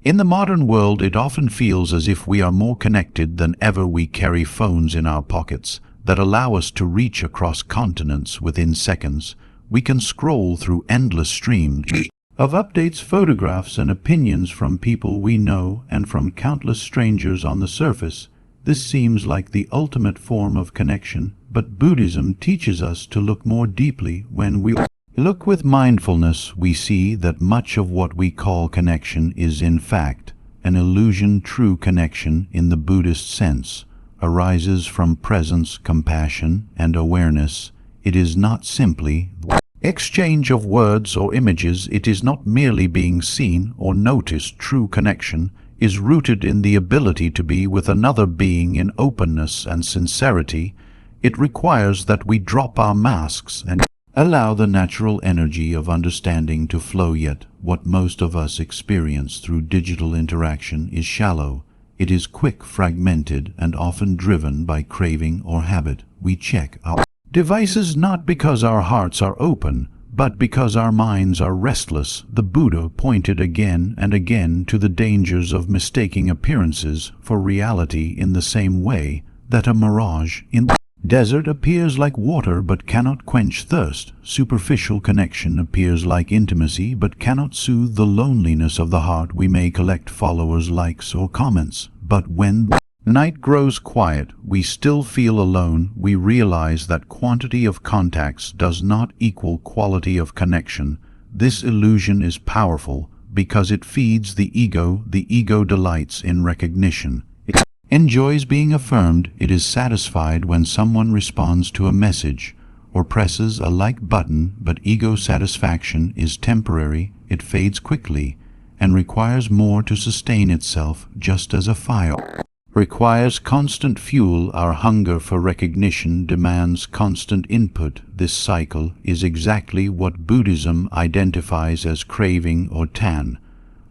In the modern world, it often feels as if we are more connected than ever. We carry phones in our pockets that allow us to reach across continents within seconds. We can scroll through endless streams of updates, photographs, and opinions from people we know and from countless strangers on the surface. This seems like the ultimate form of connection, but Buddhism teaches us to look more deeply. When we look with mindfulness, we see that much of what we call connection is in fact an illusion. True connection, in the Buddhist sense, arises from presence, compassion, and awareness. It is not simply exchange of words or images. It is not merely being seen or noticed. True connection is rooted in the ability to be with another being in openness and sincerity. It requires that we drop our masks and allow the natural energy of understanding to flow. Yet, what most of us experience through digital interaction is shallow. It is quick, fragmented, and often driven by craving or habit. We check our devices not because our hearts are open, but because our minds are restless. The Buddha pointed again and again to the dangers of mistaking appearances for reality in the same way that a mirage in the desert appears like water but cannot quench thirst. Superficial connection appears like intimacy but cannot soothe the loneliness of the heart. We may collect followers, likes, or comments, but when night grows quiet, we still feel alone. We realize that quantity of contacts does not equal quality of connection. This illusion is powerful because it feeds the ego. The ego delights in recognition. It enjoys being affirmed. It is satisfied when someone responds to a message or presses a like button, but ego satisfaction is temporary. It fades quickly and requires more to sustain itself, just as a fire requires constant fuel. Our hunger for recognition demands constant input. This cycle is exactly what Buddhism identifies as craving or tan,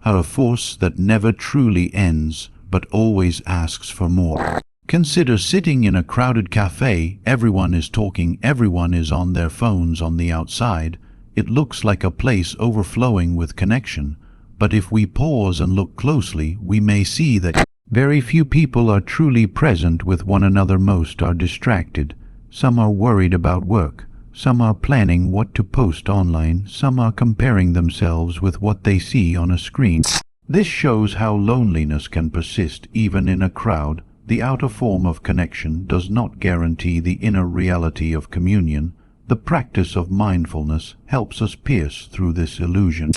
a force that never truly ends but always asks for more. Consider sitting in a crowded cafe. Everyone is talking, everyone is on their phones. On the outside, it looks like a place overflowing with connection, but if we pause and look closely, we may see that very few people are truly present with one another. Most are distracted. Some are worried about work. Some are planning what to post online. Some are comparing themselves with what they see on a screen. This shows how loneliness can persist even in a crowd. The outer form of connection does not guarantee the inner reality of communion. The practice of mindfulness helps us pierce through this illusion.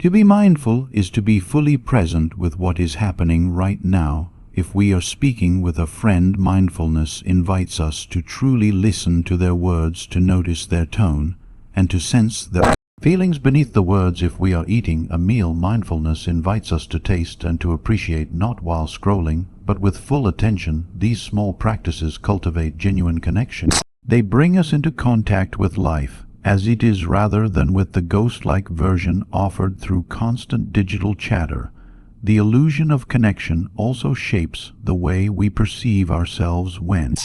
To be mindful is to be fully present with what is happening right now. If we are speaking with a friend, mindfulness invites us to truly listen to their words, to notice their tone, and to sense the feelings beneath the words. If we are eating a meal, mindfulness invites us to taste and to appreciate, not while scrolling, but with full attention. These small practices cultivate genuine connection. They bring us into contact with life as it is rather than with the ghost-like version offered through constant digital chatter. The illusion of connection also shapes the way we perceive ourselves. When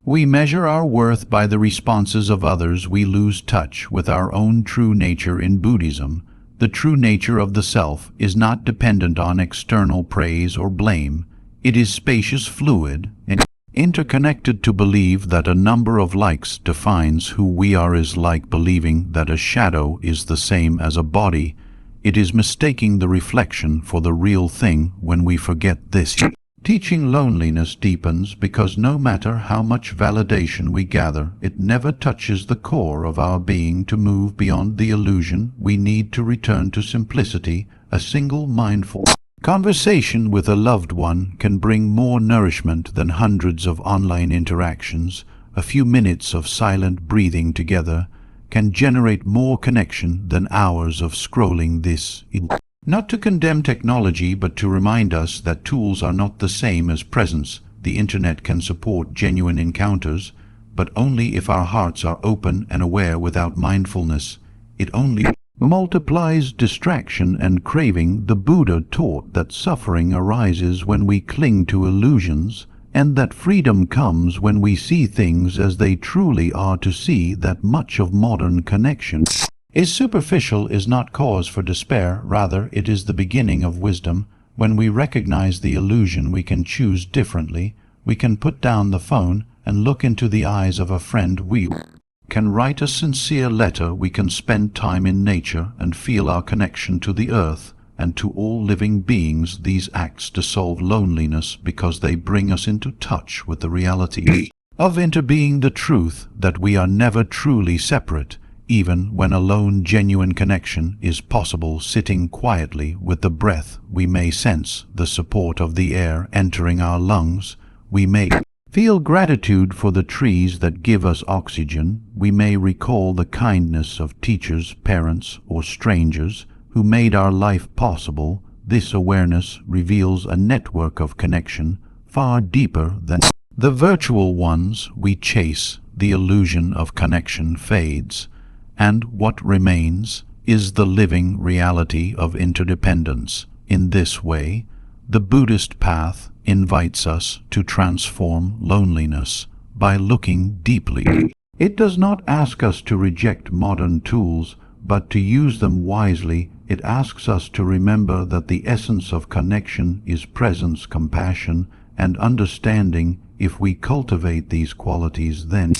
we measure our worth by the responses of others, we lose touch with our own true nature. In Buddhism, the true nature of the self is not dependent on external praise or blame. It is spacious, fluid, and interconnected. To believe that a number of likes defines who we are is like believing that a shadow is the same as a body. It is mistaking the reflection for the real thing. When we forget this teaching, loneliness deepens, because no matter how much validation we gather, it never touches the core of our being. To move beyond the illusion, we need to return to simplicity. A single mindful conversation with a loved one can bring more nourishment than hundreds of online interactions. A few minutes of silent breathing together can generate more connection than hours of scrolling. This not to condemn technology, but to remind us that tools are not the same as presence. The internet can support genuine encounters, but only if our hearts are open and aware. Without mindfulness, it only multiplies distraction and craving. The Buddha taught that suffering arises when we cling to illusions, and that freedom comes when we see things as they truly are. To see that much of modern connection is superficial is not cause for despair. Rather, it is the beginning of wisdom. When we recognize the illusion, we can choose differently. We can put down the phone and look into the eyes of a friend. We can write a sincere letter. We can spend time in nature and feel our connection to the earth and to all living beings. These acts dissolve loneliness because they bring us into touch with the reality of interbeing, the truth that we are never truly separate. Even when alone, genuine connection is possible. Sitting quietly with the breath, we may sense the support of the air entering our lungs. We may feel gratitude for the trees that give us oxygen. We may recall the kindness of teachers, parents, or strangers who made our life possible. This awareness reveals a network of connection far deeper than the virtual ones we chase. The illusion of connection fades, and what remains is the living reality of interdependence. In this way, the Buddhist path invites us to transform loneliness by looking deeply. It does not ask us to reject modern tools, but to use them wisely. It asks us to remember that the essence of connection is presence, compassion, and understanding. If we cultivate these qualities, then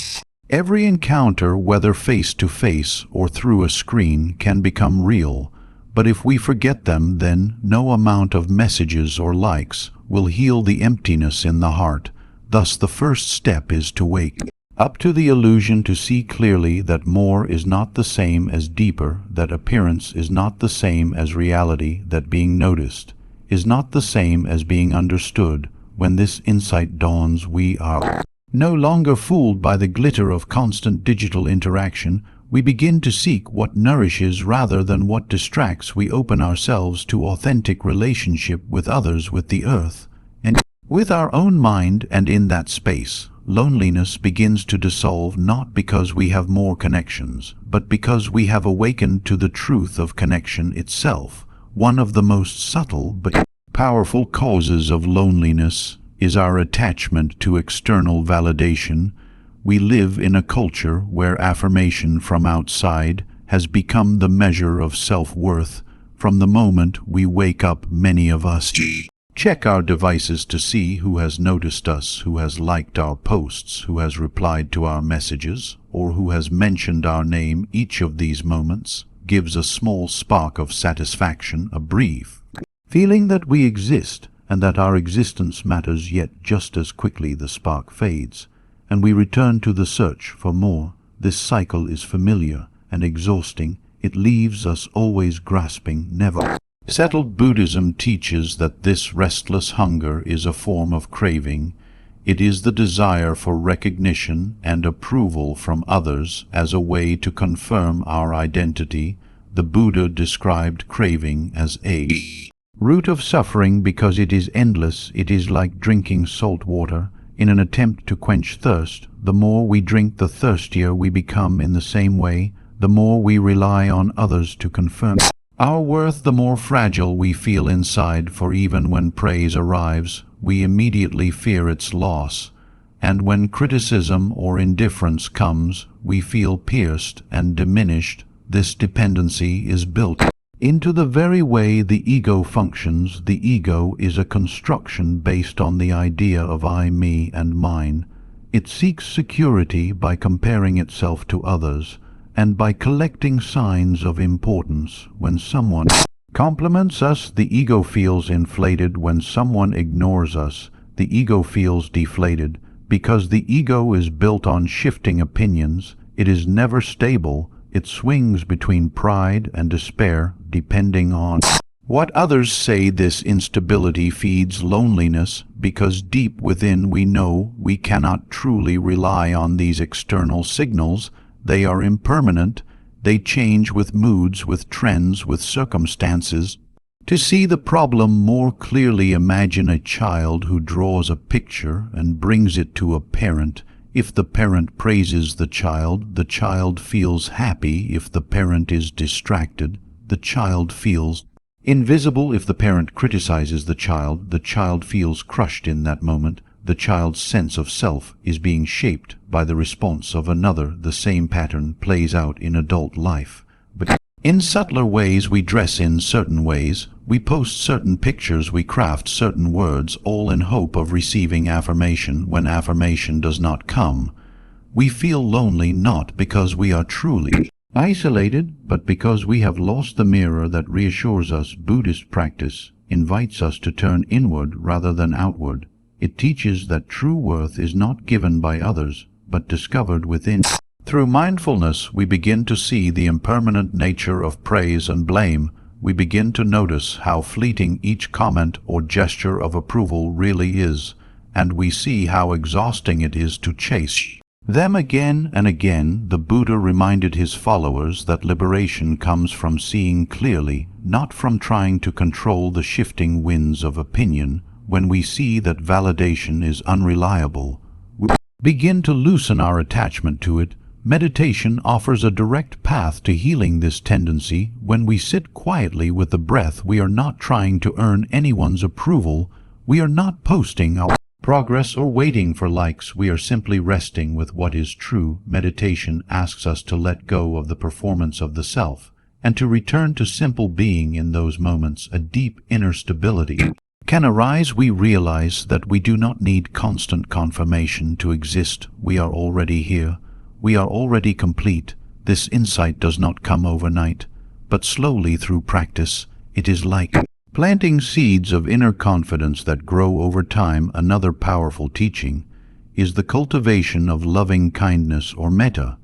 every encounter, whether face-to-face or through a screen, can become real. But if we forget them, then no amount of messages or likes will heal the emptiness in the heart. Thus, the first step is to wake up to the illusion, to see clearly that more is not the same as deeper, that appearance is not the same as reality, that being noticed is not the same as being understood. When this insight dawns, we are no longer fooled by the glitter of constant digital interaction. We begin to seek what nourishes rather than what distracts. We open ourselves to authentic relationship with others, with the earth, and with our own mind. And in that space, loneliness begins to dissolve, not because we have more connections, but because we have awakened to the truth of connection itself. One of the most subtle but powerful causes of loneliness is our attachment to external validation. We live in a culture where affirmation from outside has become the measure of self-worth. From the moment we wake up, many of us check our devices to see who has noticed us, who has liked our posts, who has replied to our messages, or who has mentioned our name. Each of these moments gives a small spark of satisfaction, a brief feeling that we exist and that our existence matters. Yet just as quickly the spark fades, and we return to the search for more. This cycle is familiar and exhausting. It leaves us always grasping, never settled. Buddhism teaches that this restless hunger is a form of craving. It is the desire for recognition and approval from others as a way to confirm our identity. The Buddha described craving as a root of suffering because it is endless. It is like drinking salt water in an attempt to quench thirst. The more we drink, the thirstier we become. In the same way, the more we rely on others to confirm our worth, the more fragile we feel inside. For even when praise arrives, we immediately fear its loss. And when criticism or indifference comes, we feel pierced and diminished. This dependency is built into the very way the ego functions. The ego is a construction based on the idea of I, me, and mine. It seeks security by comparing itself to others and by collecting signs of importance. When someone compliments us, the ego feels inflated. When someone ignores us, the ego feels deflated. Because the ego is built on shifting opinions, it is never stable. It swings between pride and despair, depending on what others say. This instability feeds loneliness, because deep within we know we cannot truly rely on these external signals. They are impermanent. They change with moods, with trends, with circumstances. To see the problem more clearly, imagine a child who draws a picture and brings it to a parent. If the parent praises the child feels happy. If the parent is distracted, the child feels invisible. If the parent criticizes the child feels crushed in that moment. The child's sense of self is being shaped by the response of another. The same pattern plays out in adult life. But In subtler ways, we dress in certain ways, we post certain pictures, we craft certain words, all in hope of receiving affirmation. When affirmation does not come, we feel lonely, not because we are truly isolated, but because we have lost the mirror that reassures us. Buddhist practice invites us to turn inward rather than outward. It teaches that true worth is not given by others, but discovered within. Through mindfulness, we begin to see the impermanent nature of praise and blame. We begin to notice how fleeting each comment or gesture of approval really is, and we see how exhausting it is to chase them again and again. The Buddha reminded his followers that liberation comes from seeing clearly, not from trying to control the shifting winds of opinion. When we see that validation is unreliable, we begin to loosen our attachment to it. Meditation offers a direct path to healing this tendency. When we sit quietly with the breath, we are not trying to earn anyone's approval. We are not posting our progress or waiting for likes. We are simply resting with what is true. Meditation asks us to let go of the performance of the self and to return to simple being. In those moments, a deep inner stability can arise. We realize that we do not need constant confirmation to exist. We are already here. We are already complete. This insight does not come overnight, but slowly through practice. It is like planting seeds of inner confidence that grow over time. Another powerful teaching is the cultivation of loving kindness or metta.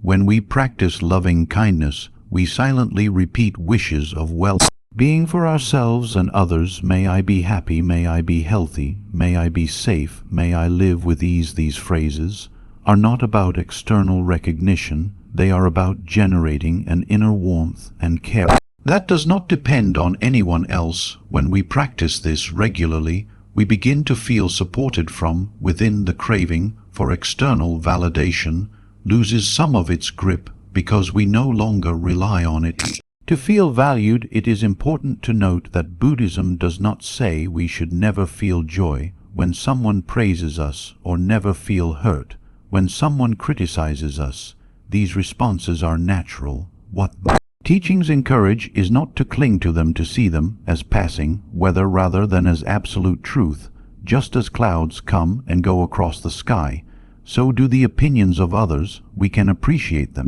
When we practice loving kindness, we silently repeat wishes of well-being for ourselves and others. May I be happy, may I be healthy, may I be safe, may I live with ease. These phrases are not about external recognition. They are about generating an inner warmth and care that does not depend on anyone else. When we practice this regularly, we begin to feel supported from within. The craving for external validation loses some of its grip because we no longer rely on it to feel valued. It is important to note that Buddhism does not say we should never feel joy when someone praises us or never feel hurt when someone criticizes us. These responses are natural. What the teachings encourage is not to cling to them, to see them as passing weather rather than as absolute truth. Just as clouds come and go across the sky, so do the opinions of others. We can appreciate them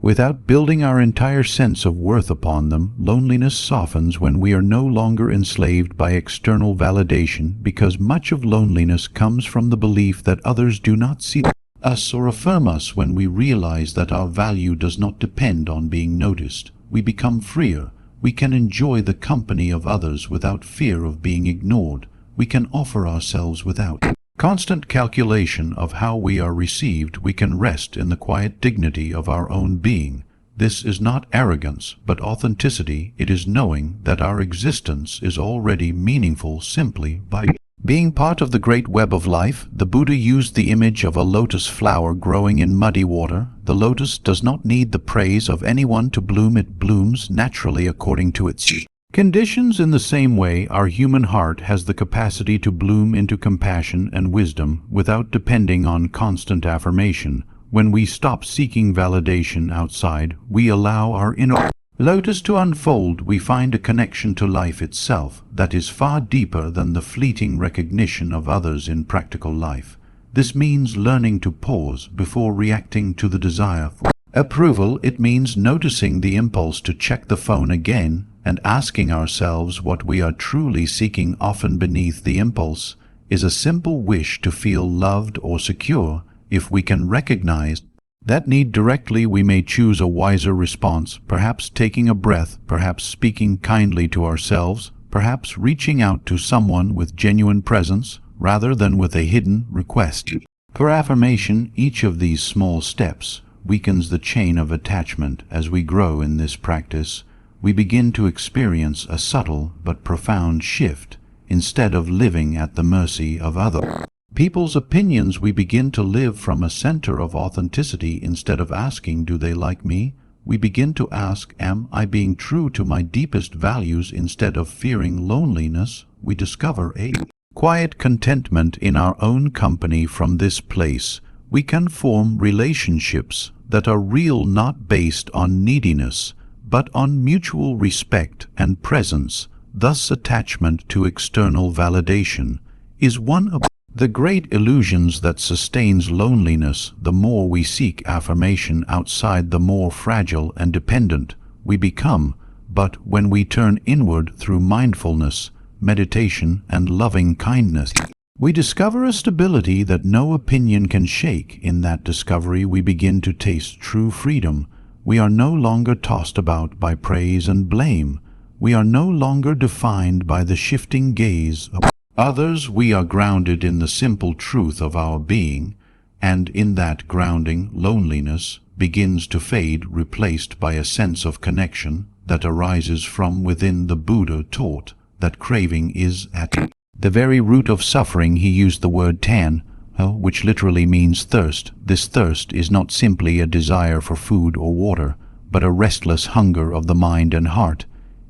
without building our entire sense of worth upon them. Loneliness softens when we are no longer enslaved by external validation, because much of loneliness comes from the belief that others do not see us or affirm us. When we realize that our value does not depend on being noticed, we become freer. We can enjoy the company of others without fear of being ignored. We can offer ourselves without constant calculation of how we are received. We can rest in the quiet dignity of our own being. This is not arrogance, but authenticity. It is knowing that our existence is already meaningful simply by being part of the great web of life. The Buddha used the image of a lotus flower growing in muddy water. The lotus does not need the praise of anyone to bloom. It blooms naturally according to its conditions. In the same way, our human heart has the capacity to bloom into compassion and wisdom without depending on constant affirmation. When we stop seeking validation outside, we allow our inner lotus to unfold. We find a connection to life itself that is far deeper than the fleeting recognition of others in practical life. This means learning to pause before reacting to the desire for approval. It means noticing the impulse to check the phone again and asking ourselves what we are truly seeking. Often beneath the impulse is a simple wish to feel loved or secure. If we can recognize that need directly, we may choose a wiser response, perhaps taking a breath, perhaps speaking kindly to ourselves, perhaps reaching out to someone with genuine presence rather than with a hidden request for affirmation. Each of these small steps weakens the chain of attachment. As we grow in this practice, we begin to experience a subtle but profound shift. Instead of living at the mercy of other people's opinions, we begin to live from a center of authenticity. Instead of asking, do they like me? We begin to ask, am I being true to my deepest values? Instead of fearing loneliness, we discover a quiet contentment in our own company. From this place, we can form relationships that are real, not based on neediness, but on mutual respect and presence. Thus, attachment to external validation is one of the great illusions that sustains loneliness. The more we seek affirmation outside, the more fragile and dependent we become. But when we turn inward through mindfulness, meditation, and loving kindness, we discover a stability that no opinion can shake. In that discovery, we begin to taste true freedom. We are no longer tossed about by praise and blame. We are no longer defined by the shifting gaze of others. We are grounded in the simple truth of our being, and in that grounding, loneliness begins to fade, replaced by a sense of connection that arises from within. The Buddha taught that craving is at the very root of suffering. He used the word tan, which literally means thirst. This thirst is not simply a desire for food or water, but a restless hunger of the mind and heart.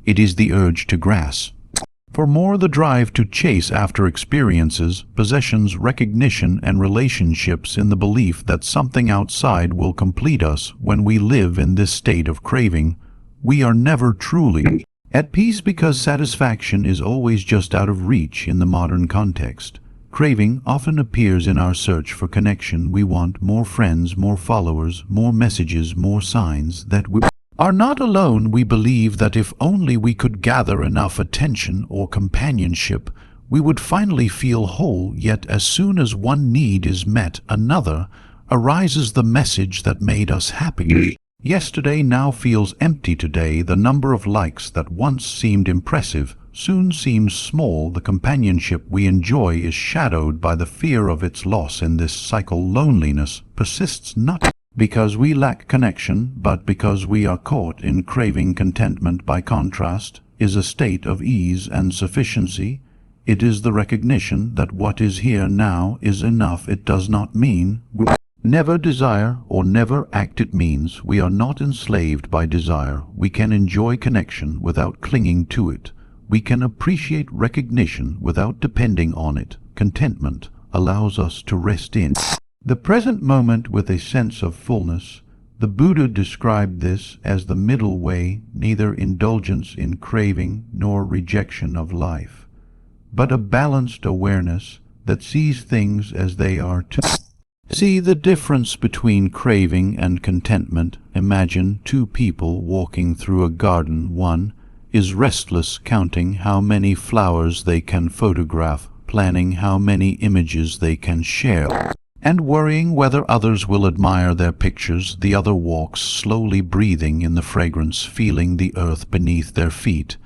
It is the urge to grasp for more, the drive to chase after experiences, possessions, recognition, and relationships, in the belief that something outside will complete us. When we live in this state of craving, we are never truly at peace, because satisfaction is always just out of reach. In the modern context, craving often appears in our search for connection. We want more friends, more followers, more messages, more signs that we are not alone. We believe that if only we could gather enough attention or companionship, we would finally feel whole. Yet as soon as one need is met, another arises. The message that made us happy yesterday now feels empty today. The number of likes that once seemed impressive soon seems small. The companionship we enjoy is shadowed by the fear of its loss. In this cycle, loneliness persists not because we lack connection, but because we are caught in craving. Contentment, by contrast, is a state of ease and sufficiency. It is the recognition that what is here now is enough. It does not mean we never desire or never act. It means we are not enslaved by desire. We can enjoy connection without clinging to it. We can appreciate recognition without depending on it. Contentment allows us to rest in the present moment with a sense of fullness. The Buddha described this as the middle way, neither indulgence in craving nor rejection of life, but a balanced awareness that sees things as they are. To see the difference between craving and contentment, imagine two people walking through a garden. One is restless, counting how many flowers they can photograph, planning how many images they can share, and worrying whether others will admire their pictures. The other walks slowly, breathing in the fragrance, feeling the earth beneath their feet,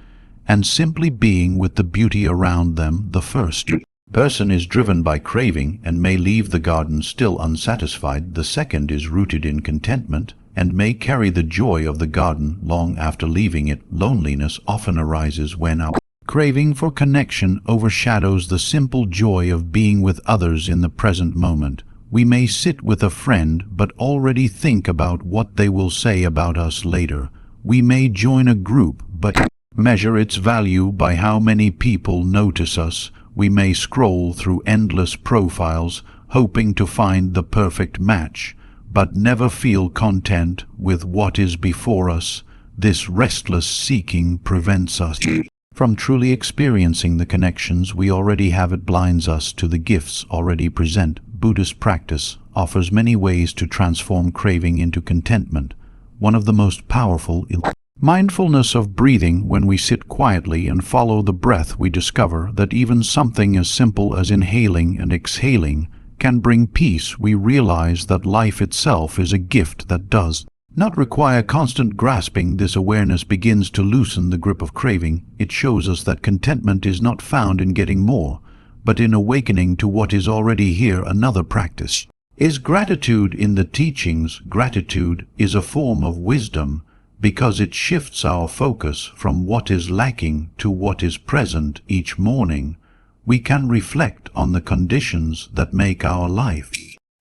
and simply being with the beauty around them. The first person is driven by craving and may leave the garden still unsatisfied. The second is rooted in contentment and may carry the joy of the garden long after leaving it. Loneliness often arises when our craving for connection overshadows the simple joy of being with others in the present moment. We may sit with a friend but already think about what they will say about us later. We may join a group but measure its value by how many people notice us. We may scroll through endless profiles hoping to find the perfect match, but never feel content with what is before us. This restless seeking prevents us from truly experiencing the connections we already have. It blinds us to the gifts already present. Buddhist practice offers many ways to transform craving into contentment. One of the most powerful is mindfulness of breathing. When we sit quietly and follow the breath, we discover that even something as simple as inhaling and exhaling can bring peace. We realize that life itself is a gift that does not require constant grasping. This awareness begins to loosen the grip of craving. It shows us that contentment is not found in getting more, but in awakening to what is already here. Another practice is gratitude. In the teachings, gratitude is a form of wisdom because it shifts our focus from what is lacking to what is present. Each morning, we can reflect on the conditions that make our life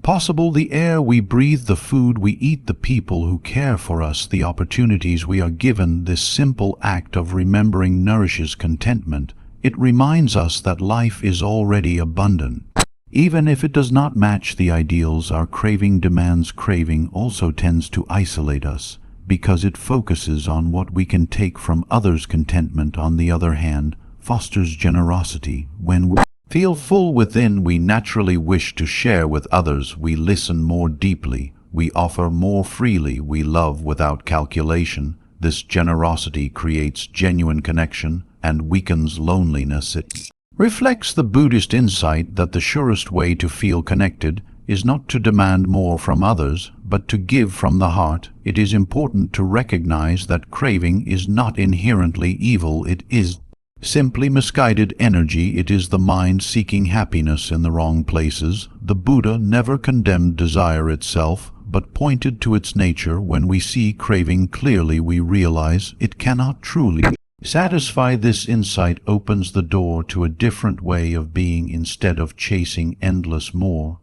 possible: the air we breathe, the food we eat, the people who care for us, the opportunities we are given. This simple act of remembering nourishes contentment. It reminds us that life is already abundant, even if it does not match the ideals our craving demands. Craving also tends to isolate us because it focuses on what we can take from others. Contentment, on the other hand, fosters generosity. When we feel full within, we naturally wish to share with others. We listen more deeply. We offer more freely. We love without calculation. This generosity creates genuine connection and weakens loneliness. It reflects the Buddhist insight that the surest way to feel connected is not to demand more from others, but to give from the heart. It is important to recognize that craving is not inherently evil. It is simply misguided energy. It is the mind seeking happiness in the wrong places. The Buddha never condemned desire itself, but pointed to its nature. When we see craving clearly, we realize it cannot truly satisfy. This insight opens the door to a different way of being. Instead of chasing endless more,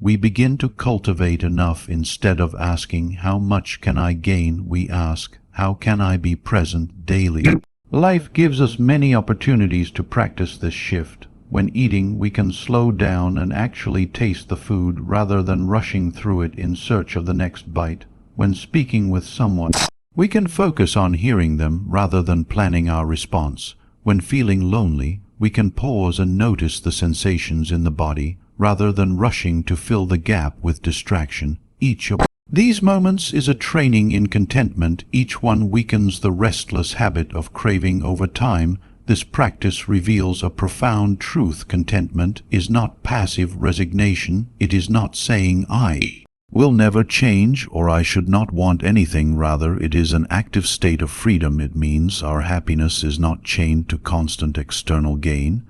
we begin to cultivate enough. Instead of asking, "How much can I gain?" we ask, "How can I be present daily?" Life gives us many opportunities to practice this shift. When eating, we can slow down and actually taste the food rather than rushing through it in search of the next bite. When speaking with someone, we can focus on hearing them rather than planning our response. When feeling lonely, we can pause and notice the sensations in the body rather than rushing to fill the gap with distraction. Each of these moments is a training in contentment. Each one weakens the restless habit of craving over time. This practice reveals a profound truth. Contentment is not passive resignation. It is not saying, "I will never change," or "I should not want anything." Rather, it is an active state of freedom. It means our happiness is not chained to constant external gain.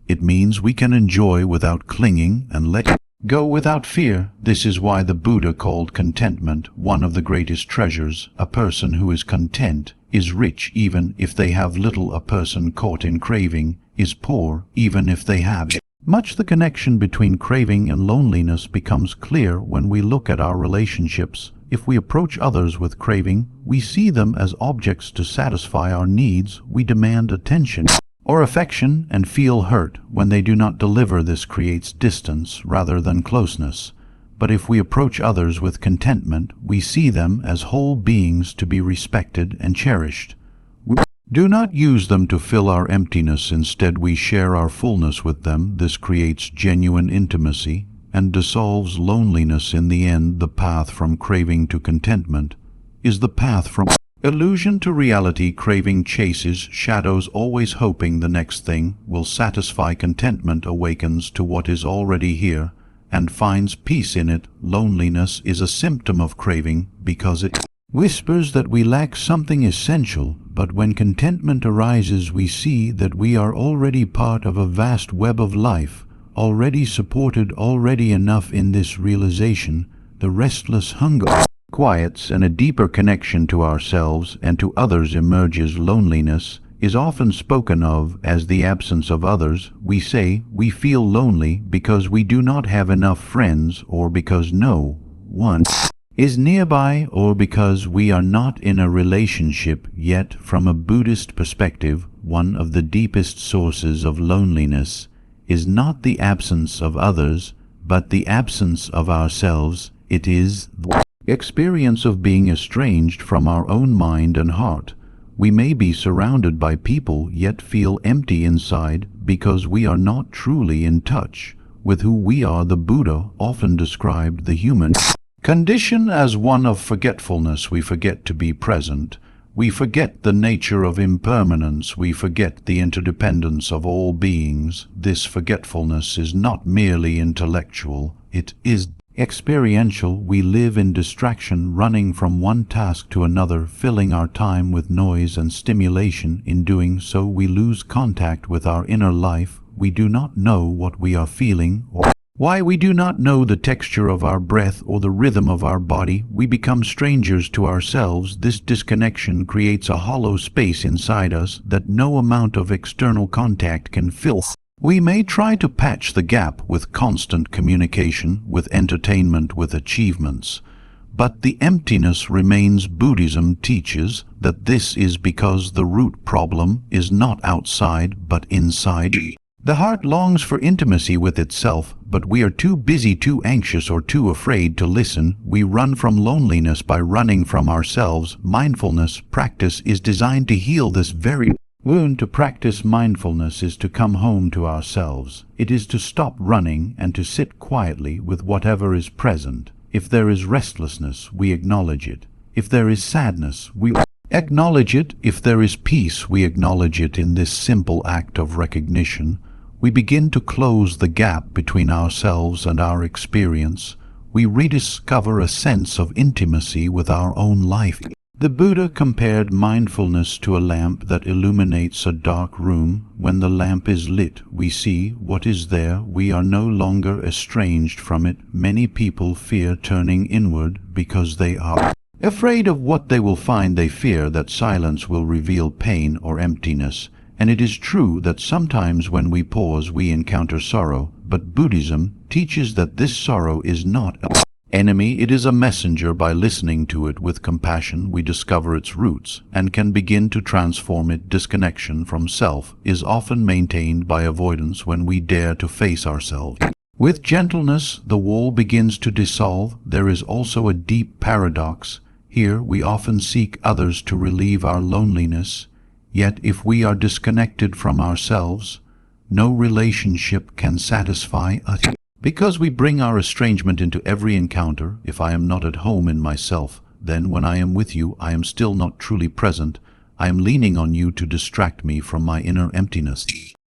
It means we can enjoy without clinging and let go without fear. This is why the Buddha called contentment one of the greatest treasures. A person who is content is rich even if they have little. A person caught in craving is poor even if they have much. The connection between craving and loneliness becomes clear when we look at our relationships. If we approach others with craving, we see them as objects to satisfy our needs. We demand attention or affection and feel hurt when they do not deliver. This creates distance rather than closeness. But if we approach others with contentment, we see them as whole beings to be respected and cherished. We do not use them to fill our emptiness. Instead, we share our fullness with them. This creates genuine intimacy and dissolves loneliness. In the end, the path from craving to contentment is the path from illusion to reality. Craving chases shadows, always hoping the next thing will satisfy. Contentment awakens to what is already here and finds peace in it. Loneliness is a symptom of craving because it whispers that we lack something essential. But when contentment arises, we see that we are already part of a vast web of life, already supported, already enough. In this realization, the restless hunger quiets and a deeper connection to ourselves and to others emerges. Loneliness is often spoken of as the absence of others. We say we feel lonely because we do not have enough friends, or because no one is nearby, or because we are not in a relationship. Yet, from a Buddhist perspective, one of the deepest sources of loneliness is not the absence of others, but the absence of ourselves. It is the experience of being estranged from our own mind and heart. We may be surrounded by people, yet feel empty inside because we are not truly in touch with who we are. The Buddha often described the human condition as one of forgetfulness. We forget to be present. We forget the nature of impermanence. We forget the interdependence of all beings. This forgetfulness is not merely intellectual. It is experiential. We live in distraction, running from one task to another, filling our time with noise and stimulation. In doing so, we lose contact with our inner life. We do not know what we are feeling or why. We do not know the texture of our breath or the rhythm of our body. We become strangers to ourselves. This disconnection creates a hollow space inside us that no amount of external contact can fill. We may try to patch the gap with constant communication, with entertainment, with achievements, but the emptiness remains. Buddhism teaches that this is because the root problem is not outside but inside. The heart longs for intimacy with itself, but we are too busy, too anxious, or too afraid to listen. We run from loneliness by running from ourselves. Mindfulness practice is designed to heal this very wound. To practice mindfulness is to come home to ourselves. It is to stop running and to sit quietly with whatever is present. If there is restlessness, we acknowledge it. If there is sadness, we acknowledge it. If there is peace, we acknowledge it. In this simple act of recognition, we begin to close the gap between ourselves and our experience. We rediscover a sense of intimacy with our own life. The Buddha compared mindfulness to a lamp that illuminates a dark room. When the lamp is lit, we see what is there. We are no longer estranged from it. Many people fear turning inward because they are afraid of what they will find. They fear that silence will reveal pain or emptiness. And it is true that sometimes when we pause we encounter sorrow, but Buddhism teaches that this sorrow is not an enemy, it is a messenger. By listening to it with compassion, we discover its roots and can begin to transform it. Disconnection from self is often maintained by avoidance. When we dare to face ourselves with gentleness, the wall begins to dissolve. There is also a deep paradox. Here we often seek others to relieve our loneliness. Yet if we are disconnected from ourselves, no relationship can satisfy us. Because we bring our estrangement into every encounter. If I am not at home in myself, then when I am with you, I am still not truly present. I am leaning on you to distract me from my inner emptiness.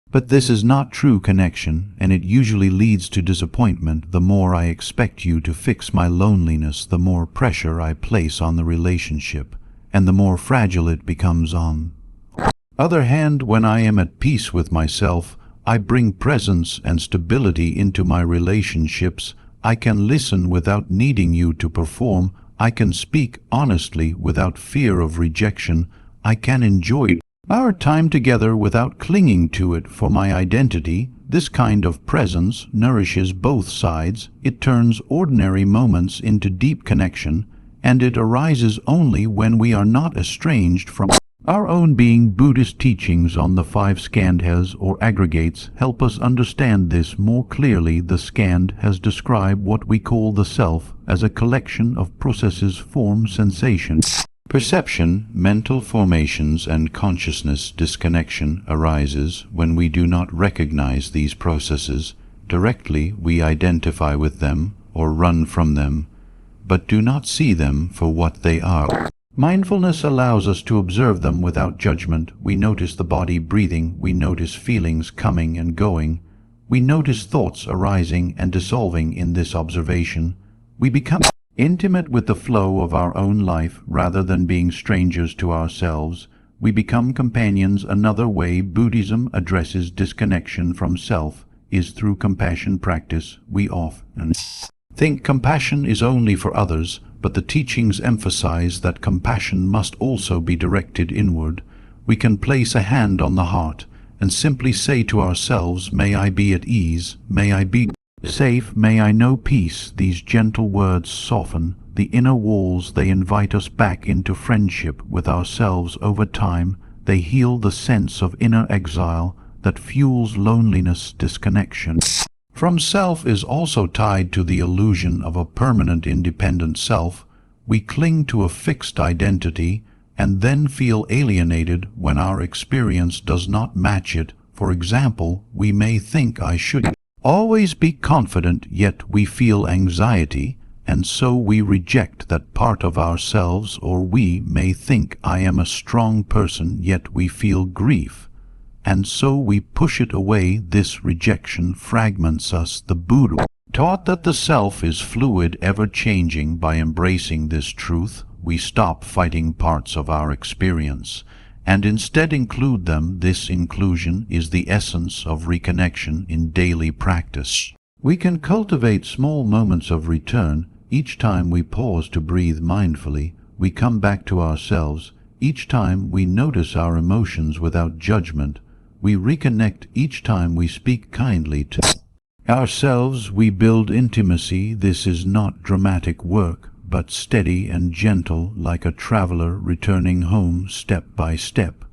But this is not true connection, and it usually leads to disappointment. The more I expect you to fix my loneliness, the more pressure I place on the relationship, and the more fragile it becomes. On other hand, when I am at peace with myself, I bring presence and stability into my relationships. I can listen without needing you to perform. I can speak honestly without fear of rejection. I can enjoy our time together without clinging to it for my identity. This kind of presence nourishes both sides. It turns ordinary moments into deep connection, and it arises only when we are not estranged from our own being. Buddhist teachings on the 5 skandhas or aggregates help us understand this more clearly. The skandhas describe what we call the self as a collection of processes, form, sensation, perception, mental formations, and consciousness. Disconnection arises when we do not recognize these processes directly. We identify with them or run from them, but do not see them for what they are. Mindfulness allows us to observe them without judgment. We notice the body breathing. We notice feelings coming and going. We notice thoughts arising and dissolving. In this observation, we become intimate with the flow of our own life rather than being strangers to ourselves. We become companions. Another way Buddhism addresses disconnection from self is through compassion practice. We often think compassion is only for others, but the teachings emphasize that compassion must also be directed inward. We can place a hand on the heart and simply say to ourselves, "May I be at ease, may I be safe, may I know peace." These gentle words soften the inner walls. They invite us back into friendship with ourselves. Over time, they heal the sense of inner exile that fuels loneliness. Disconnection from self is also tied to the illusion of a permanent independent self. We cling to a fixed identity and then feel alienated when our experience does not match it. For example, we may think I should always be confident, yet we feel anxiety, and so we reject that part of ourselves. Or we may think I am a strong person, yet we feel grief, and so we push it away. This rejection fragments us. The Buddha taught that the self is fluid, ever-changing. By embracing this truth, we stop fighting parts of our experience and instead include them. This inclusion is the essence of reconnection in daily practice. We can cultivate small moments of return. Each time we pause to breathe mindfully, we come back to ourselves. Each time we notice our emotions without judgment, we reconnect. Each time we speak kindly to ourselves, we build intimacy. This is not dramatic work, but steady and gentle, like a traveler returning home step by step.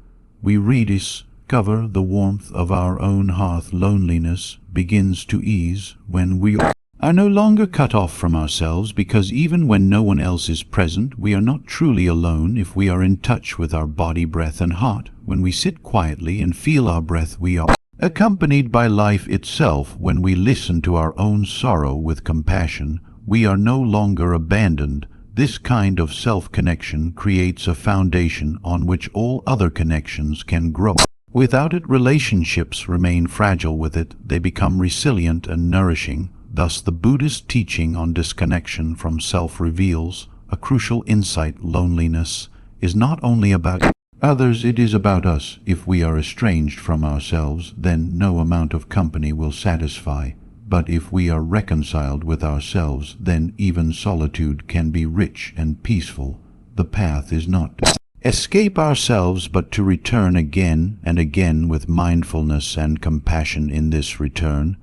We rediscover cover the warmth of our own hearth. Loneliness begins to ease when we are no longer cut off from ourselves, because even when no one else is present, we are not truly alone if we are in touch with our body, breath, and heart. When we sit quietly and feel our breath, we are accompanied by life itself. When we listen to our own sorrow with compassion, we are no longer abandoned. This kind of self-connection creates a foundation on which all other connections can grow. Without it, relationships remain fragile. With it, they become resilient and nourishing. Thus, the Buddhist teaching on disconnection from self reveals a crucial insight. Loneliness is not only about others, it is about us. If we are estranged from ourselves, then no amount of company will satisfy. But if we are reconciled with ourselves, then even solitude can be rich and peaceful. The path is not to escape ourselves, but to return again and again with mindfulness and compassion. In this return,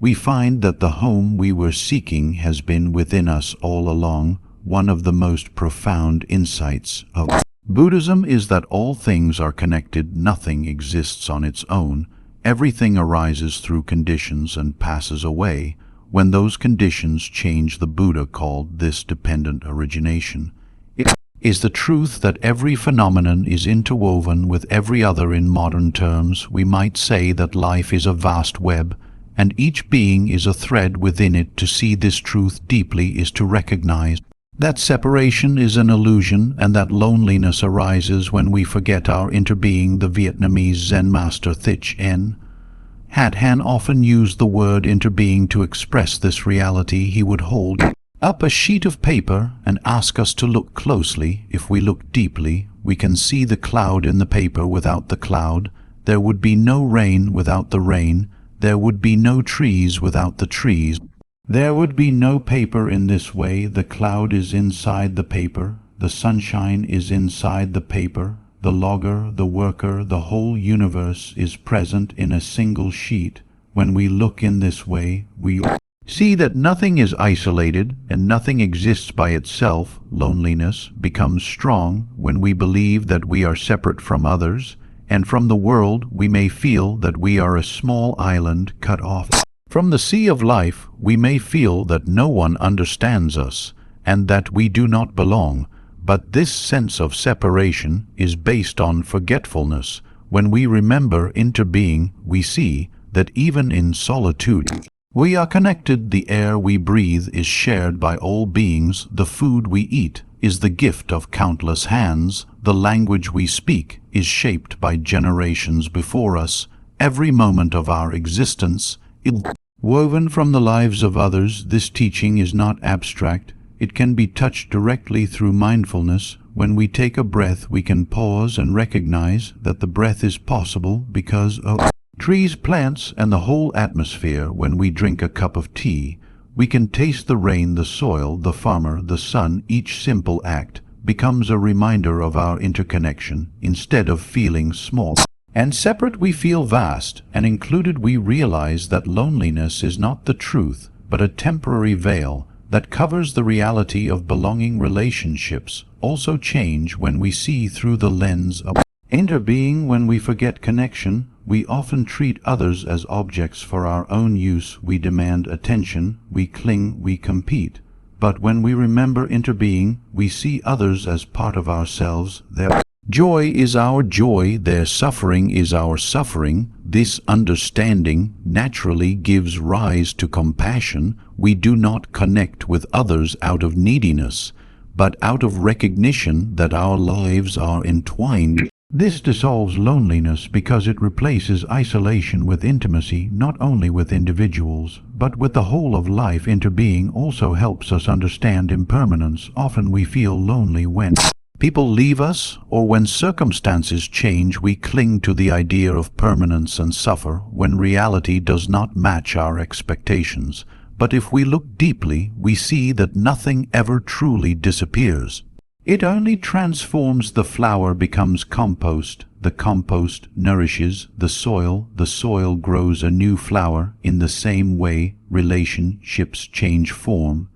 we find that the home we were seeking has been within us all along. One of the most profound insights of Buddhism is that all things are connected. Nothing exists on its own. Everything arises through conditions and passes away. When those conditions change, the Buddha called this dependent origination. It is the truth that every phenomenon is interwoven with every other. In modern terms, we might say that life is a vast web, and each being is a thread within it. To see this truth deeply is to recognize that separation is an illusion, and that loneliness arises when we forget our interbeing. The Vietnamese Zen master Thich Nhat Hanh often used the word interbeing to express this reality. He would hold up a sheet of paper and ask us to look closely. If we look deeply, we can see the cloud in the paper. Without the cloud, there would be no rain. Without the rain, there would be no trees. Without the trees, there would be no paper. In this way, the cloud is inside the paper, the sunshine is inside the paper, the logger, the worker, the whole universe is present in a single sheet. When we look in this way, we see that nothing is isolated and nothing exists by itself. Loneliness becomes strong when we believe that we are separate from others and from the world. We may feel that we are a small island cut off from the sea of life. We may feel that no one understands us and that we do not belong. But this sense of separation is based on forgetfulness. When we remember interbeing, we see that even in solitude, we are connected. The air we breathe is shared by all beings. The food we eat is the gift of countless hands. The language we speak is shaped by generations before us. Every moment of our existence is woven from the lives of others. This teaching is not abstract. It can be touched directly through mindfulness. When we take a breath, we can pause and recognize that the breath is possible because of trees, plants, and the whole atmosphere. When we drink a cup of tea, we can taste the rain, the soil, the farmer, the sun. Each simple act becomes a reminder of our interconnection. Instead of feeling small and separate, we feel vast and included. We realize that loneliness is not the truth, but a temporary veil that covers the reality of belonging. Relationships also change when we see through the lens of interbeing. When we forget connection, we often treat others as objects for our own use. We demand attention, we cling, we compete. But when we remember interbeing, we see others as part of ourselves. Their joy is our joy, their suffering is our suffering. This understanding naturally gives rise to compassion. We do not connect with others out of neediness, but out of recognition that our lives are entwined. This dissolves loneliness because it replaces isolation with intimacy, not only with individuals, but with the whole of life. Interbeing also helps us understand impermanence. Often we feel lonely when people leave us, or when circumstances change. We cling to the idea of permanence and suffer when reality does not match our expectations. But if we look deeply, we see that nothing ever truly disappears. It only transforms. The flower becomes compost, the compost nourishes the soil grows a new flower. In the same way, relationships change form,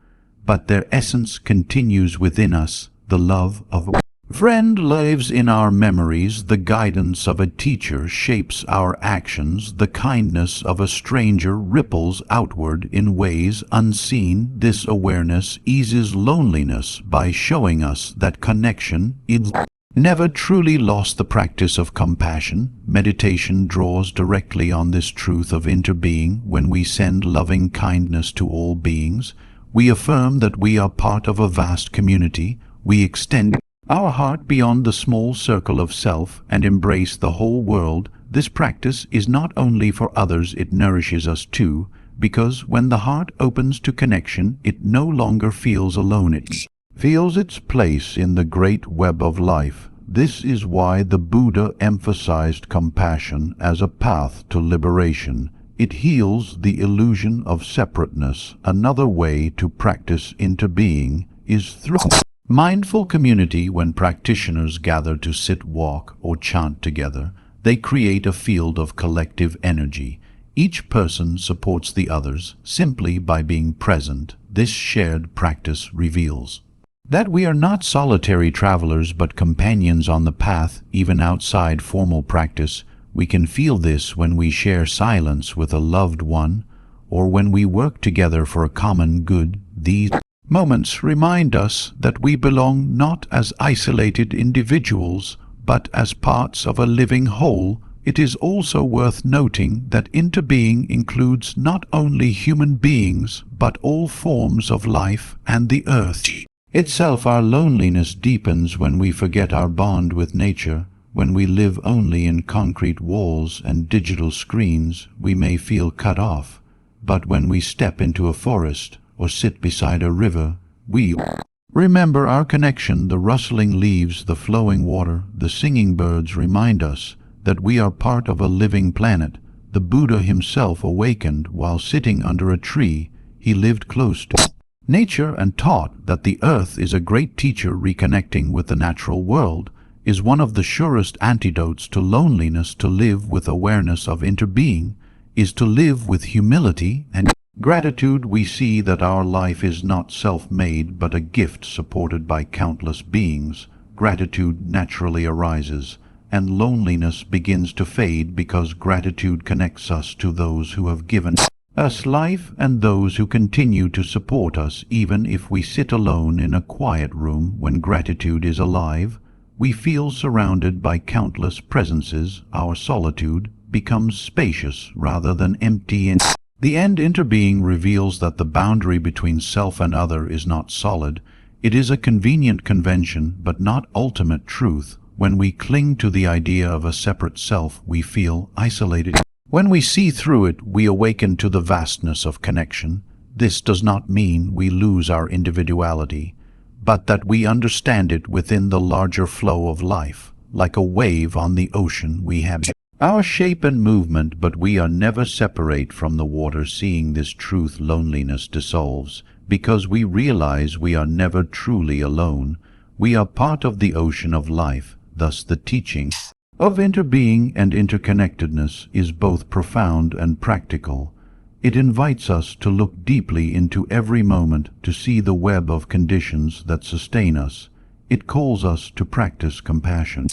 but their essence continues within us. The love of Friend lives in our memories, the guidance of a teacher shapes our actions, the kindness of a stranger ripples outward in ways unseen. This awareness eases loneliness by showing us that connection is never truly lost. The practice of compassion. Meditation draws directly on this truth of interbeing. When we send loving kindness to all beings, we affirm that we are part of a vast community. We extend our heart beyond the small circle of self and embrace the whole world. This practice is not only for others, it nourishes us too, because when the heart opens to connection, it no longer feels alone. It feels its place in the great web of life. This is why the Buddha emphasized compassion as a path to liberation. It heals the illusion of separateness. Another way to practice interbeing is through mindful community. When practitioners gather to sit, walk, or chant together, they create a field of collective energy. Each person supports the others simply by being present. This shared practice reveals that we are not solitary travelers but companions on the path. Even outside formal practice, we can feel this when we share silence with a loved one or when we work together for a common good. These moments remind us that we belong not as isolated individuals, but as parts of a living whole. It is also worth noting that interbeing includes not only human beings, but all forms of life and the earth itself. Our loneliness deepens when we forget our bond with nature. When we live only in concrete walls and digital screens, we may feel cut off. But when we step into a forest or sit beside a river, we remember our connection. The rustling leaves, the flowing water, the singing birds remind us that we are part of a living planet. The Buddha himself awakened while sitting under a tree. He lived close to nature and taught that the earth is a great teacher. Reconnecting with the natural world is one of the surest antidotes to loneliness. To live with awareness of interbeing is to live with humility and gratitude. We see that our life is not self-made but a gift supported by countless beings. Gratitude naturally arises, and loneliness begins to fade because gratitude connects us to those who have given us life and those who continue to support us. Even if we sit alone in a quiet room, when gratitude is alive, we feel surrounded by countless presences. Our solitude becomes spacious rather than empty. In the end, interbeing reveals that the boundary between self and other is not solid. It is a convenient convention, but not ultimate truth. When we cling to the idea of a separate self, we feel isolated. When we see through it, we awaken to the vastness of connection. This does not mean we lose our individuality, but that we understand it within the larger flow of life. Like a wave on the ocean, we have our shape and movement, but we are never separate from the water. Seeing this truth, loneliness dissolves, because we realize we are never truly alone. We are part of the ocean of life. Thus the teaching of interbeing and interconnectedness is both profound and practical. It invites us to look deeply into every moment, to see the web of conditions that sustain us. It calls us to practice compassion,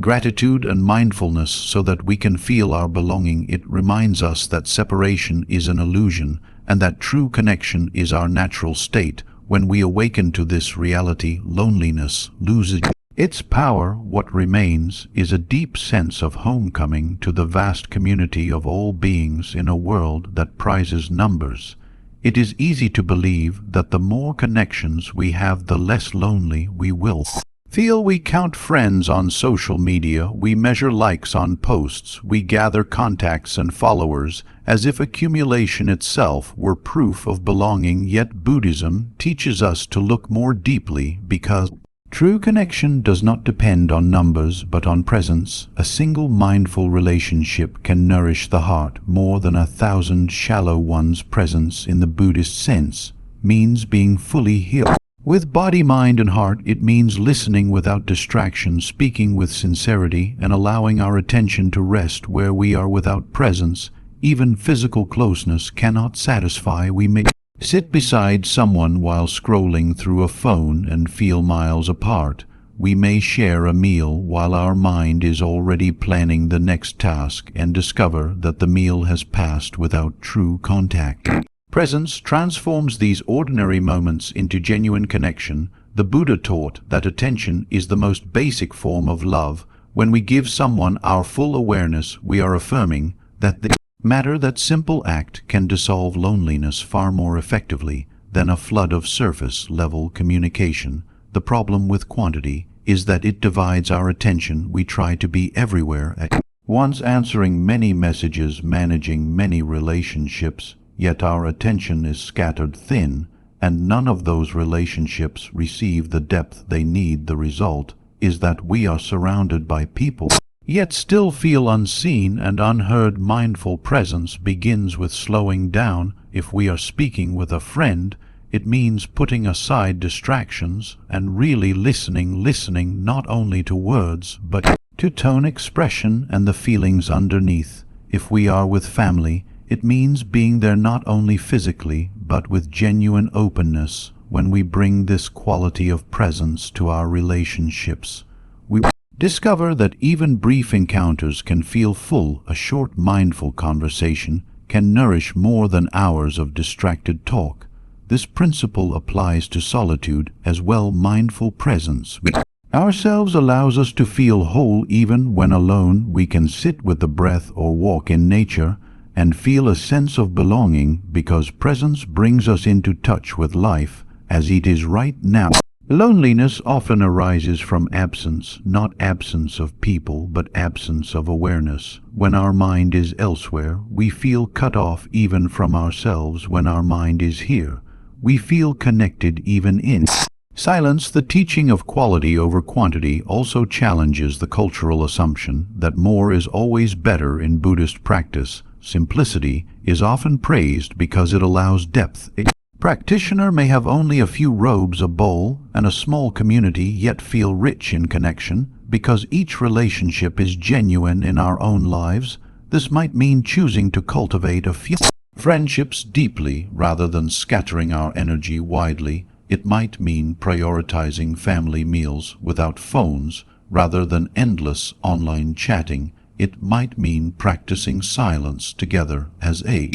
gratitude, and mindfulness so that we can feel our belonging. It reminds us that separation is an illusion and that true connection is our natural state. When we awaken to this reality, loneliness loses its power. What remains is a deep sense of homecoming to the vast community of all beings in a world that prizes numbers. It is easy to believe that the more connections we have, the less lonely we will feel. We count friends on social media, we measure likes on posts, we gather contacts and followers as if accumulation itself were proof of belonging. Yet Buddhism teaches us to look more deeply, because true connection does not depend on numbers but on presence. A single mindful relationship can nourish the heart more than 1,000 shallow ones. Presence in the Buddhist sense means being fully healed. With body, mind, and heart, it means listening without distraction, speaking with sincerity, and allowing our attention to rest where we are. Without presence, even physical closeness cannot satisfy. We may sit beside someone while scrolling through a phone and feel miles apart. we may share a meal while our mind is already planning the next task and discover that the meal has passed without true contact. Presence transforms these ordinary moments into genuine connection. The Buddha taught that attention is the most basic form of love. When we give someone our full awareness, we are affirming that that simple act can dissolve loneliness far more effectively than a flood of surface-level communication. The problem with quantity is that it divides our attention. We try to be everywhere at once, answering many messages, managing many relationships, yet our attention is scattered thin, and none of those relationships receive the depth they need. The result is that we are surrounded by people, yet still feel unseen and unheard. Mindful presence begins with slowing down. If we are speaking with a friend, it means putting aside distractions and really listening not only to words, but to tone, expression, and the feelings underneath. If we are with family, it means being there not only physically, but with genuine openness. When we bring this quality of presence to our relationships, we discover that even brief encounters can feel full. A short mindful conversation can nourish more than hours of distracted talk. This principle applies to solitude as well. Mindful presence with ourselves allows us to feel whole. Even when alone, we can sit with the breath or walk in nature and feel a sense of belonging, because presence brings us into touch with life as it is right now. Loneliness often arises from absence, not absence of people, but absence of awareness. When our mind is elsewhere, we feel cut off even from ourselves. When our mind is here, we feel connected even in silence. The teaching of quality over quantity also challenges the cultural assumption that more is always better. In Buddhist practice, simplicity is often praised because it allows depth. A practitioner may have only a few robes, a bowl, and a small community, yet feel rich in connection because each relationship is genuine in our own lives. This might mean choosing to cultivate a few friendships deeply rather than scattering our energy widely. It might mean prioritizing family meals without phones rather than endless online chatting. It might mean practicing silence together as a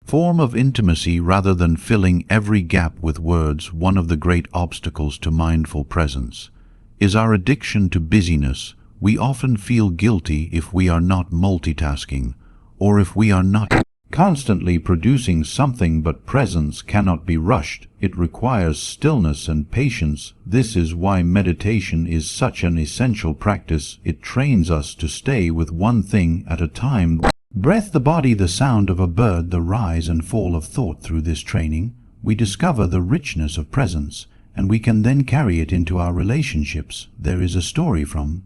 form of intimacy rather than filling every gap with words. One of the great obstacles to mindful presence is our addiction to busyness. We often feel guilty if we are not multitasking or if we are not constantly producing something, but presence cannot be rushed. It requires stillness and patience. This is why meditation is such an essential practice. It trains us to stay with one thing at a time. Breath, the body, the sound of a bird, the rise and fall of thought. Through this training, we discover the richness of presence, and we can then carry it into our relationships. There is a story from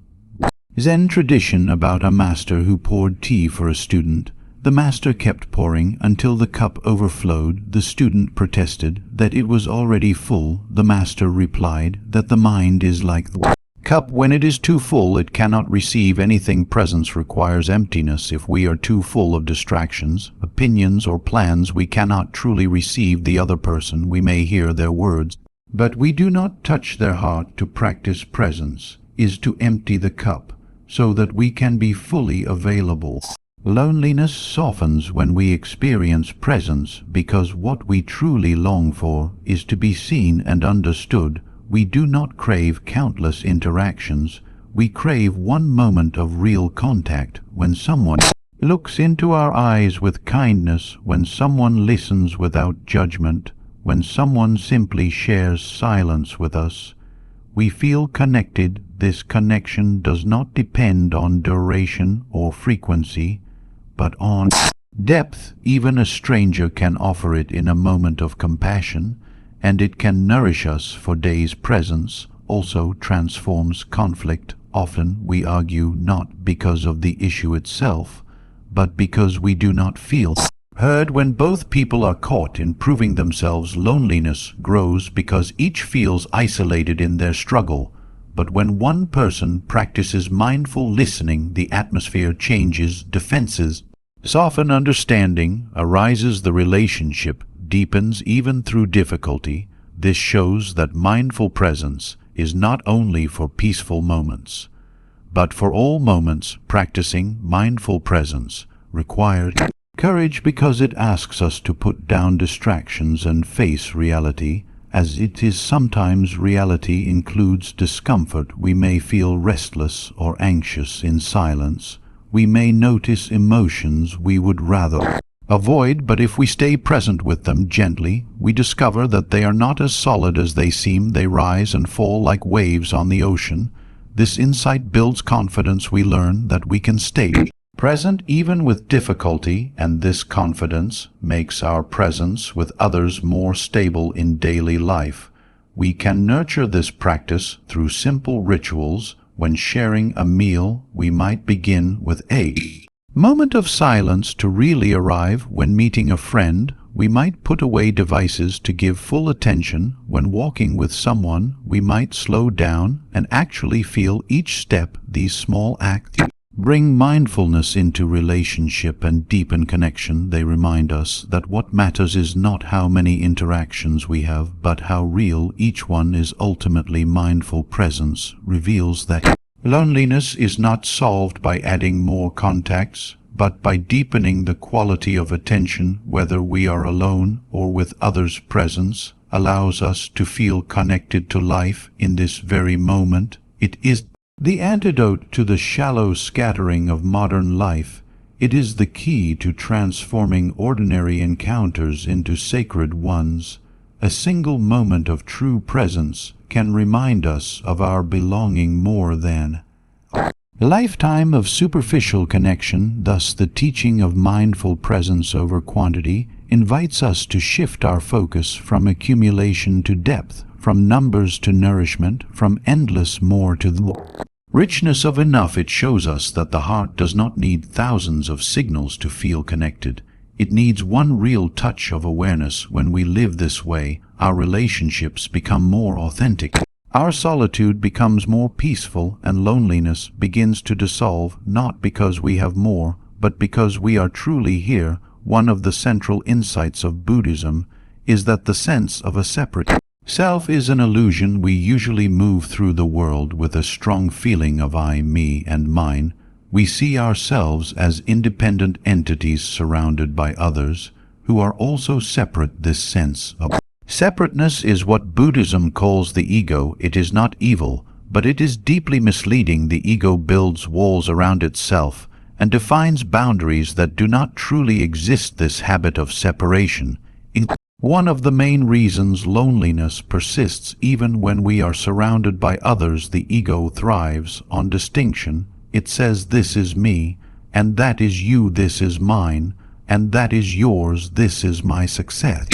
Zen tradition about a master who poured tea for a student. The master kept pouring until the cup overflowed. The student protested that it was already full. The master replied that the mind is like the cup. When it is too full, it cannot receive anything. Presence requires emptiness. If we are too full of distractions, opinions, or plans, we cannot truly receive the other person. We may hear their words, but we do not touch their heart. To practice presence is to empty the cup so that we can be fully available. Loneliness softens when we experience presence, because what we truly long for is to be seen and understood. We do not crave countless interactions. We crave one moment of real contact, when someone looks into our eyes with kindness, when someone listens without judgment, when someone simply shares silence with us. We feel connected. This connection does not depend on duration or frequency, but on depth. Even a stranger can offer it in a moment of compassion, and it can nourish us for days. Presence also transforms conflict. Often we argue not because of the issue itself, but because we do not feel heard. When both people are caught in proving themselves, loneliness grows because each feels isolated in their struggle. But when one person practices mindful listening, the atmosphere changes, defenses soften, understanding arises, the relationship deepens even through difficulty. This shows that mindful presence is not only for peaceful moments, but for all moments. Practicing mindful presence requires courage because it asks us to put down distractions and face reality, as it is sometimes reality includes discomfort. We may feel restless or anxious in silence. We may notice emotions we would rather avoid, but if we stay present with them gently, we discover that they are not as solid as they seem. They rise and fall like waves on the ocean. This insight builds confidence. We learn that we can stay present even with difficulty, and this confidence makes our presence with others more stable in daily life. We can nurture this practice through simple rituals. When sharing a meal, we might begin with a moment of silence to really arrive. When meeting a friend, we might put away devices to give full attention. When walking with someone, we might slow down and actually feel each step. These small acts bring mindfulness into relationship and deepen connection. They remind us that what matters is not how many interactions we have, but how real each one is. Ultimately, mindful presence reveals that loneliness is not solved by adding more contacts, but by deepening the quality of attention. Whether we are alone or with others, presence allows us to feel connected to life in this very moment. It is the antidote to the shallow scattering of modern life. It is the key to transforming ordinary encounters into sacred ones. A single moment of true presence can remind us of our belonging more than a lifetime of superficial connection. Thus, the teaching of mindful presence over quantity invites us to shift our focus from accumulation to depth, from numbers to nourishment, from endless more to the richness of enough. It shows us that the heart does not need thousands of signals to feel connected. It needs one real touch of awareness. When we live this way, our relationships become more authentic. Our solitude becomes more peaceful, and loneliness begins to dissolve, not because we have more, but because we are truly here. One of the central insights of Buddhism is that the sense of a separate self is an illusion. We usually move through the world with a strong feeling of I, me, and mine. We see ourselves as independent entities surrounded by others who are also separate. This sense of separateness is what Buddhism calls the ego. It is not evil, but it is deeply misleading. The ego builds walls around itself and defines boundaries that do not truly exist. This habit of separation is one of the main reasons loneliness persists even when we are surrounded by others. The ego thrives on distinction. It says, this is me, and that is you. This is mine, and that is yours. This is my success,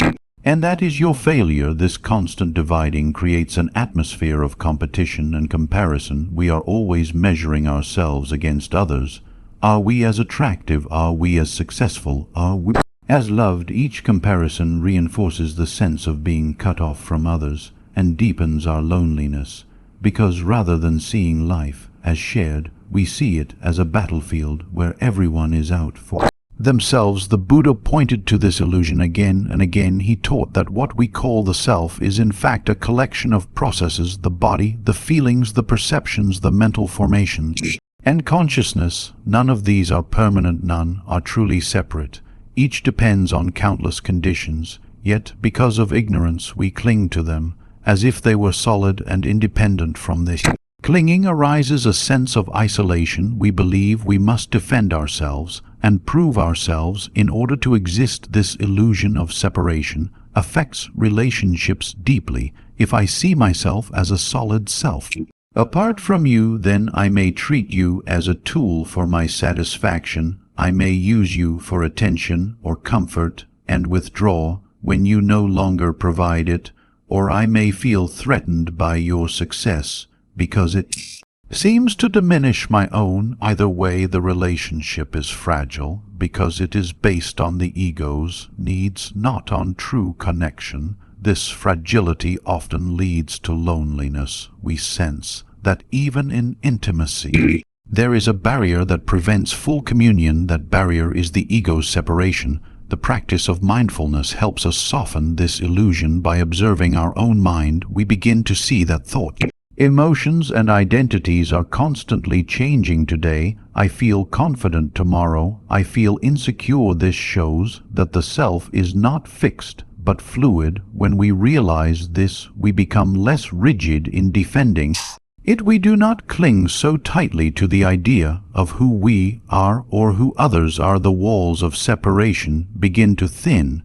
and that is your failure. This constant dividing creates an atmosphere of competition and comparison. We are always measuring ourselves against others. Are we as attractive? Are we as successful? Are we as loved? Each comparison reinforces the sense of being cut off from others and deepens our loneliness, because rather than seeing life as shared, we see it as a battlefield where everyone is out for themselves. The Buddha pointed to this illusion again and again. He taught that what we call the self is in fact a collection of processes: the body, the feelings, the perceptions, the mental formations, and consciousness. None of these are permanent, none are truly separate. Each depends on countless conditions, yet because of ignorance we cling to them as if they were solid and independent. From this clinging arises a sense of isolation. We believe we must defend ourselves and prove ourselves in order to exist. This illusion of separation affects relationships deeply. If I see myself as a solid self apart from you, then I may treat you as a tool for my satisfaction. I may use you for attention or comfort and withdraw when you no longer provide it, or I may feel threatened by your success because it seems to diminish my own. Either way, the relationship is fragile because it is based on the ego's needs, not on true connection. This fragility often leads to loneliness. We sense that even in intimacy, there is a barrier that prevents full communion. That barrier is the ego's separation. The practice of mindfulness helps us soften this illusion. By observing our own mind, we begin to see that thought Emotions and identities are constantly changing today. I feel confident tomorrow. I feel insecure. This shows that the self is not fixed but fluid. When we realize this, we become less rigid in defending it. We do not cling so tightly to the idea of who we are or who others are. The walls of separation begin to thin,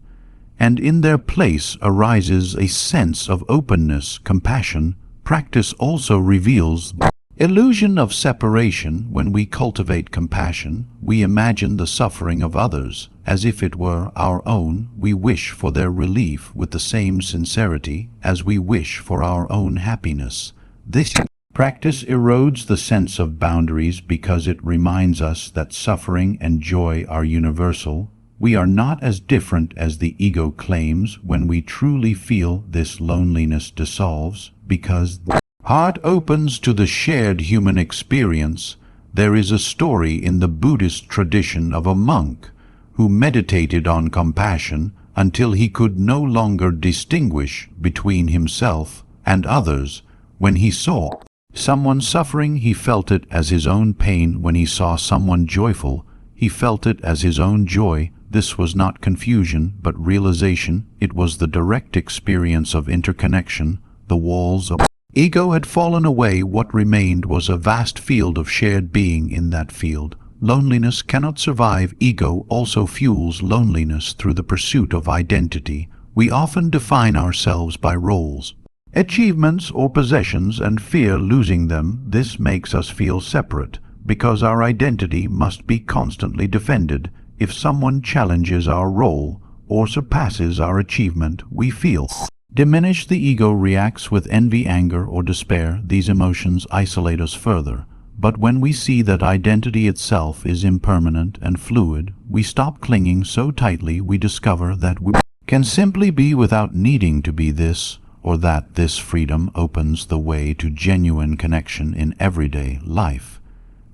and in their place arises a sense of openness, compassion. Practice also reveals the illusion of separation. When we cultivate compassion, we imagine the suffering of others as if it were our own. We wish for their relief with the same sincerity as we wish for our own happiness. This practice erodes the sense of boundaries because it reminds us that suffering and joy are universal. We are not as different as the ego claims. When we truly feel this, loneliness dissolves because the heart opens to the shared human experience. There is a story in the Buddhist tradition of a monk who meditated on compassion until he could no longer distinguish between himself and others. When he saw someone suffering, he felt it as his own pain. When he saw someone joyful, he felt it as his own joy. This was not confusion, but realization. It was the direct experience of interconnection. The walls of ego had fallen away. What remained was a vast field of shared being. In that field, loneliness cannot survive. Ego also fuels loneliness through the pursuit of identity. We often define ourselves by roles, achievements, or possessions and fear losing them. This makes us feel separate because our identity must be constantly defended. If someone challenges our role or surpasses our achievement, we feel diminished. The ego reacts with envy, anger, or despair. These emotions isolate us further. But when we see that identity itself is impermanent and fluid, we stop clinging so tightly. We discover that we can simply be without needing to be this or that. This freedom opens the way to genuine connection in everyday life.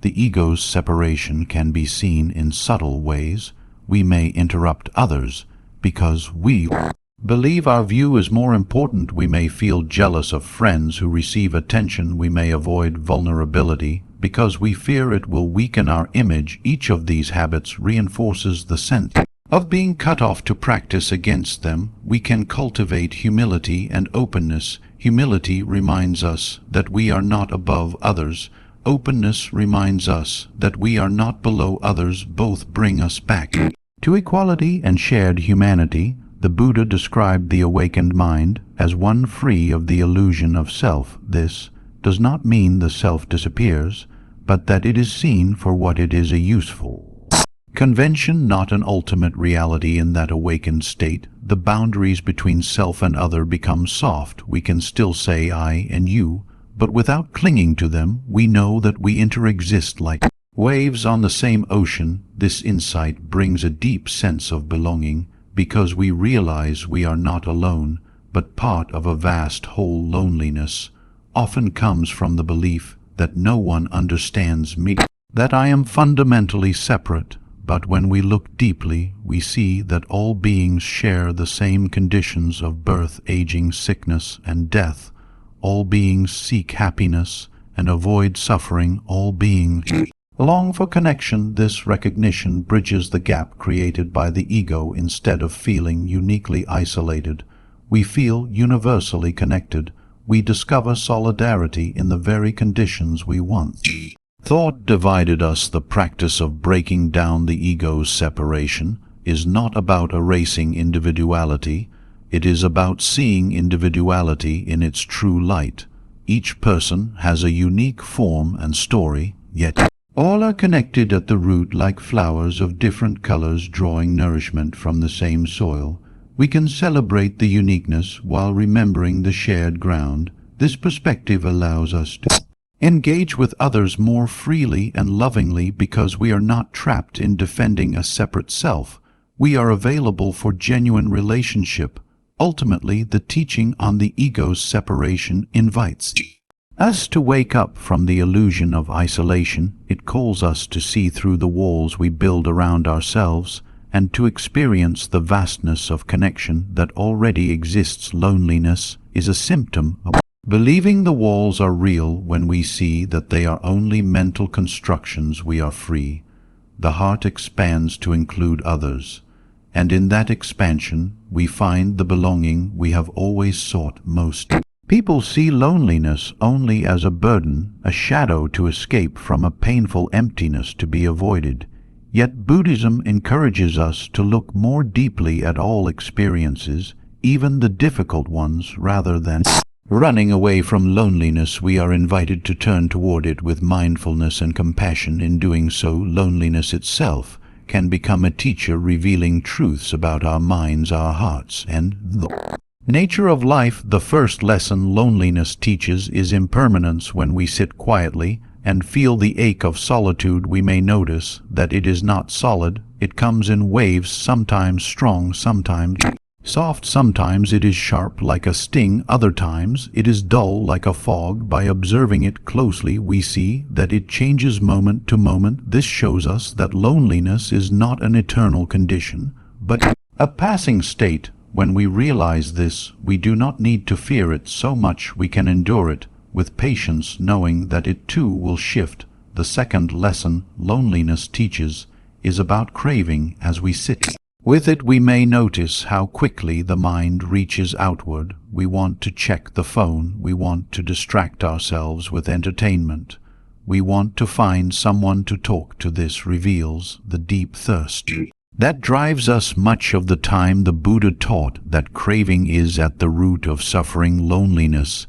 The ego's separation can be seen in subtle ways. We may interrupt others because we believe our view is more important. We may feel jealous of friends who receive attention. We may avoid vulnerability because we fear it will weaken our image. Each of these habits reinforces the sense of being cut off. To practice against them, we can cultivate humility and openness. Humility reminds us that we are not above others. Openness reminds us that we are not below others. Both bring us back to equality and shared humanity. The Buddha described the awakened mind as one free of the illusion of self. This does not mean the self disappears, but that it is seen for what it is, a useful convention, not an ultimate reality. In that awakened state, the boundaries between self and other become soft. We can still say I and you, but without clinging to them. We know that we interexist like waves on the same ocean. This insight brings a deep sense of belonging because we realize we are not alone, but part of a vast whole. Loneliness often comes from the belief that no one understands me, that I am fundamentally separate. But when we look deeply, we see that all beings share the same conditions of birth, aging, sickness, and death. All beings seek happiness and avoid suffering. All beings long for connection. This recognition bridges the gap created by the ego. Instead of feeling uniquely isolated, we feel universally connected. We discover solidarity in the very conditions we want. Thought divided us. The practice of breaking down the ego's separation is not about erasing individuality. It is about seeing individuality in its true light. Each person has a unique form and story, yet all are connected at the root like flowers of different colors drawing nourishment from the same soil. We can celebrate the uniqueness while remembering the shared ground. This perspective allows us to engage with others more freely and lovingly because we are not trapped in defending a separate self. We are available for genuine relationship. Ultimately, the teaching on the ego's separation invites us to wake up from the illusion of isolation. It calls us to see through the walls we build around ourselves and to experience the vastness of connection that already exists. Loneliness is a symptom of Believing the walls are real when we see that they are only mental constructions, we are free. The heart expands to include others, and in that expansion we find the belonging we have always sought most. People see loneliness only as a burden, a shadow to escape from, a painful emptiness to be avoided. Yet Buddhism encourages us to look more deeply at all experiences, even the difficult ones, rather than running away from loneliness. We are invited to turn toward it with mindfulness and compassion. In doing so, loneliness itself can become a teacher, revealing truths about our minds, our hearts, and the nature of life. The first lesson loneliness teaches is impermanence. When we sit quietly and feel the ache of solitude, we may notice that it is not solid. It comes in waves, sometimes strong, sometimes soft, sometimes it is sharp like a sting, other times it is dull like a fog. By observing it closely, we see that it changes moment to moment. This shows us that loneliness is not an eternal condition, but a passing state. When we realize this, we do not need to fear it so much. We can endure it with patience, knowing that it too will shift. The second lesson loneliness teaches is about craving. As we sit with it, we may notice how quickly the mind reaches outward. We want to check the phone. We want to distract ourselves with entertainment. We want to find someone to talk to. This reveals the deep thirst that drives us much of the time. The Buddha taught that craving is at the root of suffering. Loneliness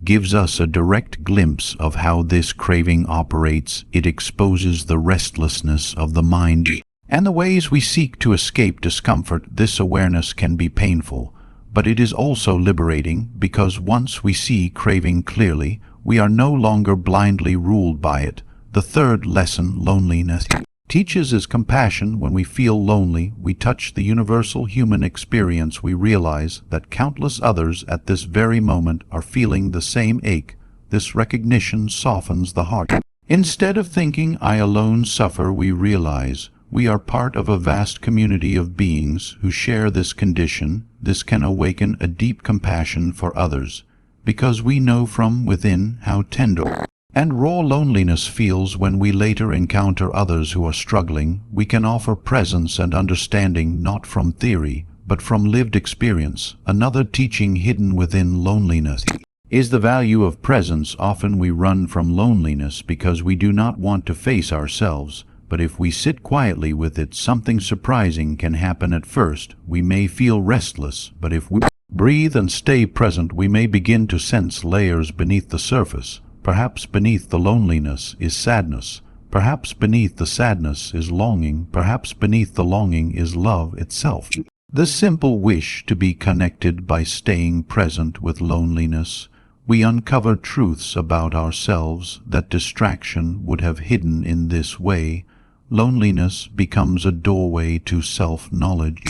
gives us a direct glimpse of how this craving operates. It exposes the restlessness of the mind and the ways we seek to escape discomfort. This awareness can be painful, but it is also liberating, because once we see craving clearly, we are no longer blindly ruled by it. The third lesson loneliness teaches is compassion. When we feel lonely, we touch the universal human experience. We realize that countless others at this very moment are feeling the same ache. This recognition softens the heart. Instead of thinking, "I alone suffer," we realize we are part of a vast community of beings who share this condition. This can awaken a deep compassion for others, because we know from within how tender and raw loneliness feels. When we later encounter others who are struggling, we can offer presence and understanding, not from theory, but from lived experience. Another teaching hidden within loneliness is the value of presence. Often we run from loneliness because we do not want to face ourselves. But if we sit quietly with it, something surprising can happen. At first, we may feel restless, but if we breathe and stay present, we may begin to sense layers beneath the surface. Perhaps beneath the loneliness is sadness. Perhaps beneath the sadness is longing. Perhaps beneath the longing is love itself. The simple wish to be connected. By staying present with loneliness, we uncover truths about ourselves that distraction would have hidden. In this way, loneliness becomes a doorway to self-knowledge.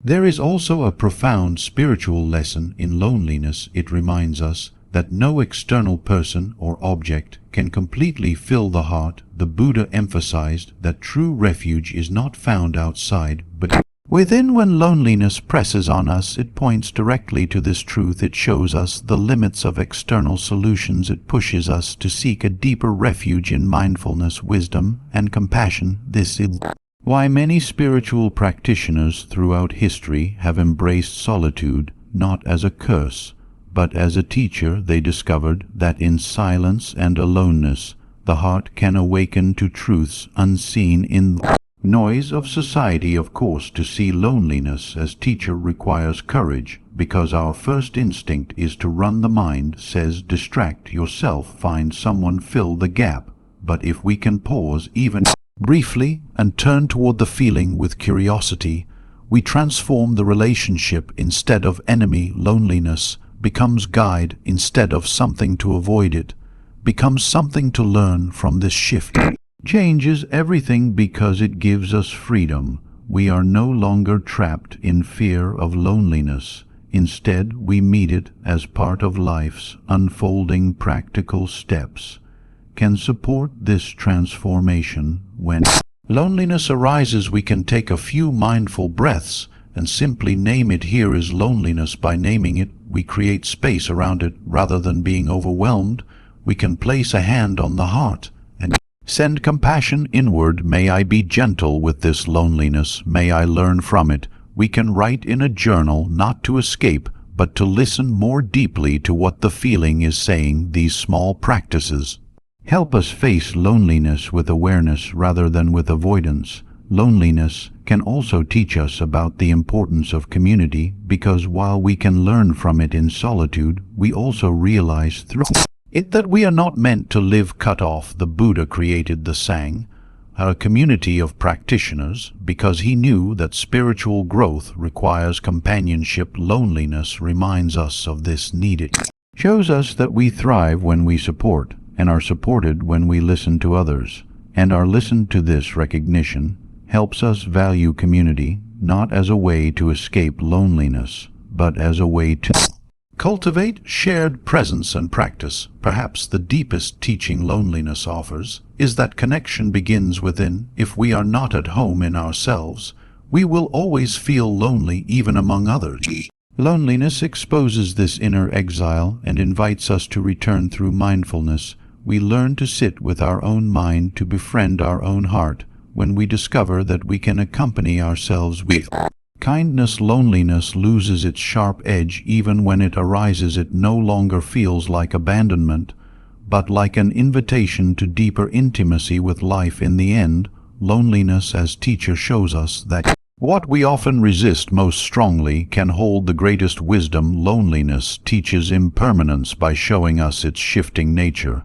There is also a profound spiritual lesson in loneliness. It reminds us that no external person or object can completely fill the heart. The Buddha emphasized that true refuge is not found outside, but within. When loneliness presses on us, it points directly to this truth. It shows us the limits of external solutions. It pushes us to seek a deeper refuge in mindfulness, wisdom, and compassion. This is why many spiritual practitioners throughout history have embraced solitude, not as a curse, but as a teacher. They discovered that in silence and aloneness, the heart can awaken to truths unseen in the noise of society. Of course, to see loneliness as teacher requires courage, because our first instinct is to run. The mind says, distract yourself, find someone, fill the gap. But if we can pause even briefly and turn toward the feeling with curiosity, we transform the relationship. Instead of enemy, loneliness becomes guide. Instead of something to avoid, it becomes something to learn from. This shift changes everything because it gives us freedom. We are no longer trapped in fear of loneliness. Instead, we meet it as part of life's unfolding. Practical steps can support this transformation. When loneliness arises, we can take a few mindful breaths and simply name it. Here is loneliness. By naming it, we create space around it rather than being overwhelmed. We can place a hand on the heart and send compassion inward. May I be gentle with this loneliness. May I learn from it. We can write in a journal, not to escape, but to listen more deeply to what the feeling is saying. These small practices help us face loneliness with awareness rather than with avoidance. Loneliness can also teach us about the importance of community, because while we can learn from it in solitude, we also realize through it that we are not meant to live cut off. The Buddha created the Sangha, a community of practitioners, because he knew that spiritual growth requires companionship. Loneliness reminds us of this need. It shows us that we thrive when we support, and are supported when we listen to others, and are listened to. This recognition helps us value community, not as a way to escape loneliness, but as a way to cultivate shared presence and practice. Perhaps the deepest teaching loneliness offers is that connection begins within. If we are not at home in ourselves, we will always feel lonely even among others. Loneliness exposes this inner exile and invites us to return. Through mindfulness, we learn to sit with our own mind, to befriend our own heart. When we discover that we can accompany ourselves with kindness, loneliness loses its sharp edge. Even when it arises, it no longer feels like abandonment, but like an invitation to deeper intimacy with life. In the end, loneliness as teacher shows us that what we often resist most strongly can hold the greatest wisdom. Loneliness teaches impermanence by showing us its shifting nature.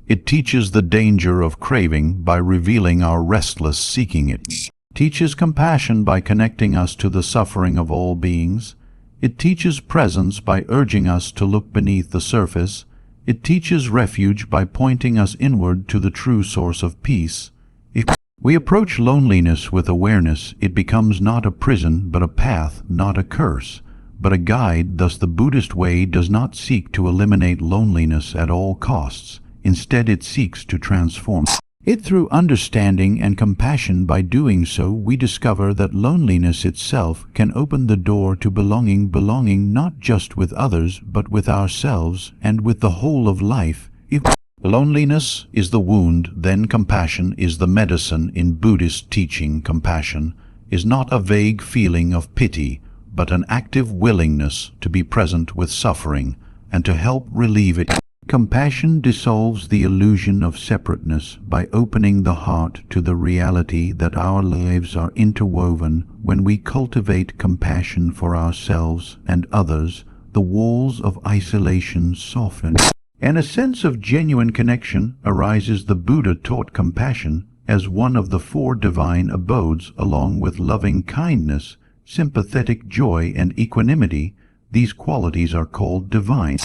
It teaches the danger of craving by revealing our restless seeking. It teaches compassion by connecting us to the suffering of all beings. It teaches presence by urging us to look beneath the surface. It teaches refuge by pointing us inward to the true source of peace. If we approach loneliness with awareness, it becomes not a prison, but a path, not a curse, but a guide. Thus the Buddhist way does not seek to eliminate loneliness at all costs. Instead, it seeks to transform it through understanding and compassion. By doing so, we discover that loneliness itself can open the door to belonging not just with others, but with ourselves and with the whole of life. If loneliness is the wound, then compassion is the medicine. In Buddhist teaching, compassion is not a vague feeling of pity, but an active willingness to be present with suffering and to help relieve it. Compassion dissolves the illusion of separateness by opening the heart to the reality that our lives are interwoven. When we cultivate compassion for ourselves and others, the walls of isolation soften, and a sense of genuine connection arises. The Buddha taught compassion as one of the four divine abodes, along with loving kindness, sympathetic joy, and equanimity. These qualities are called divine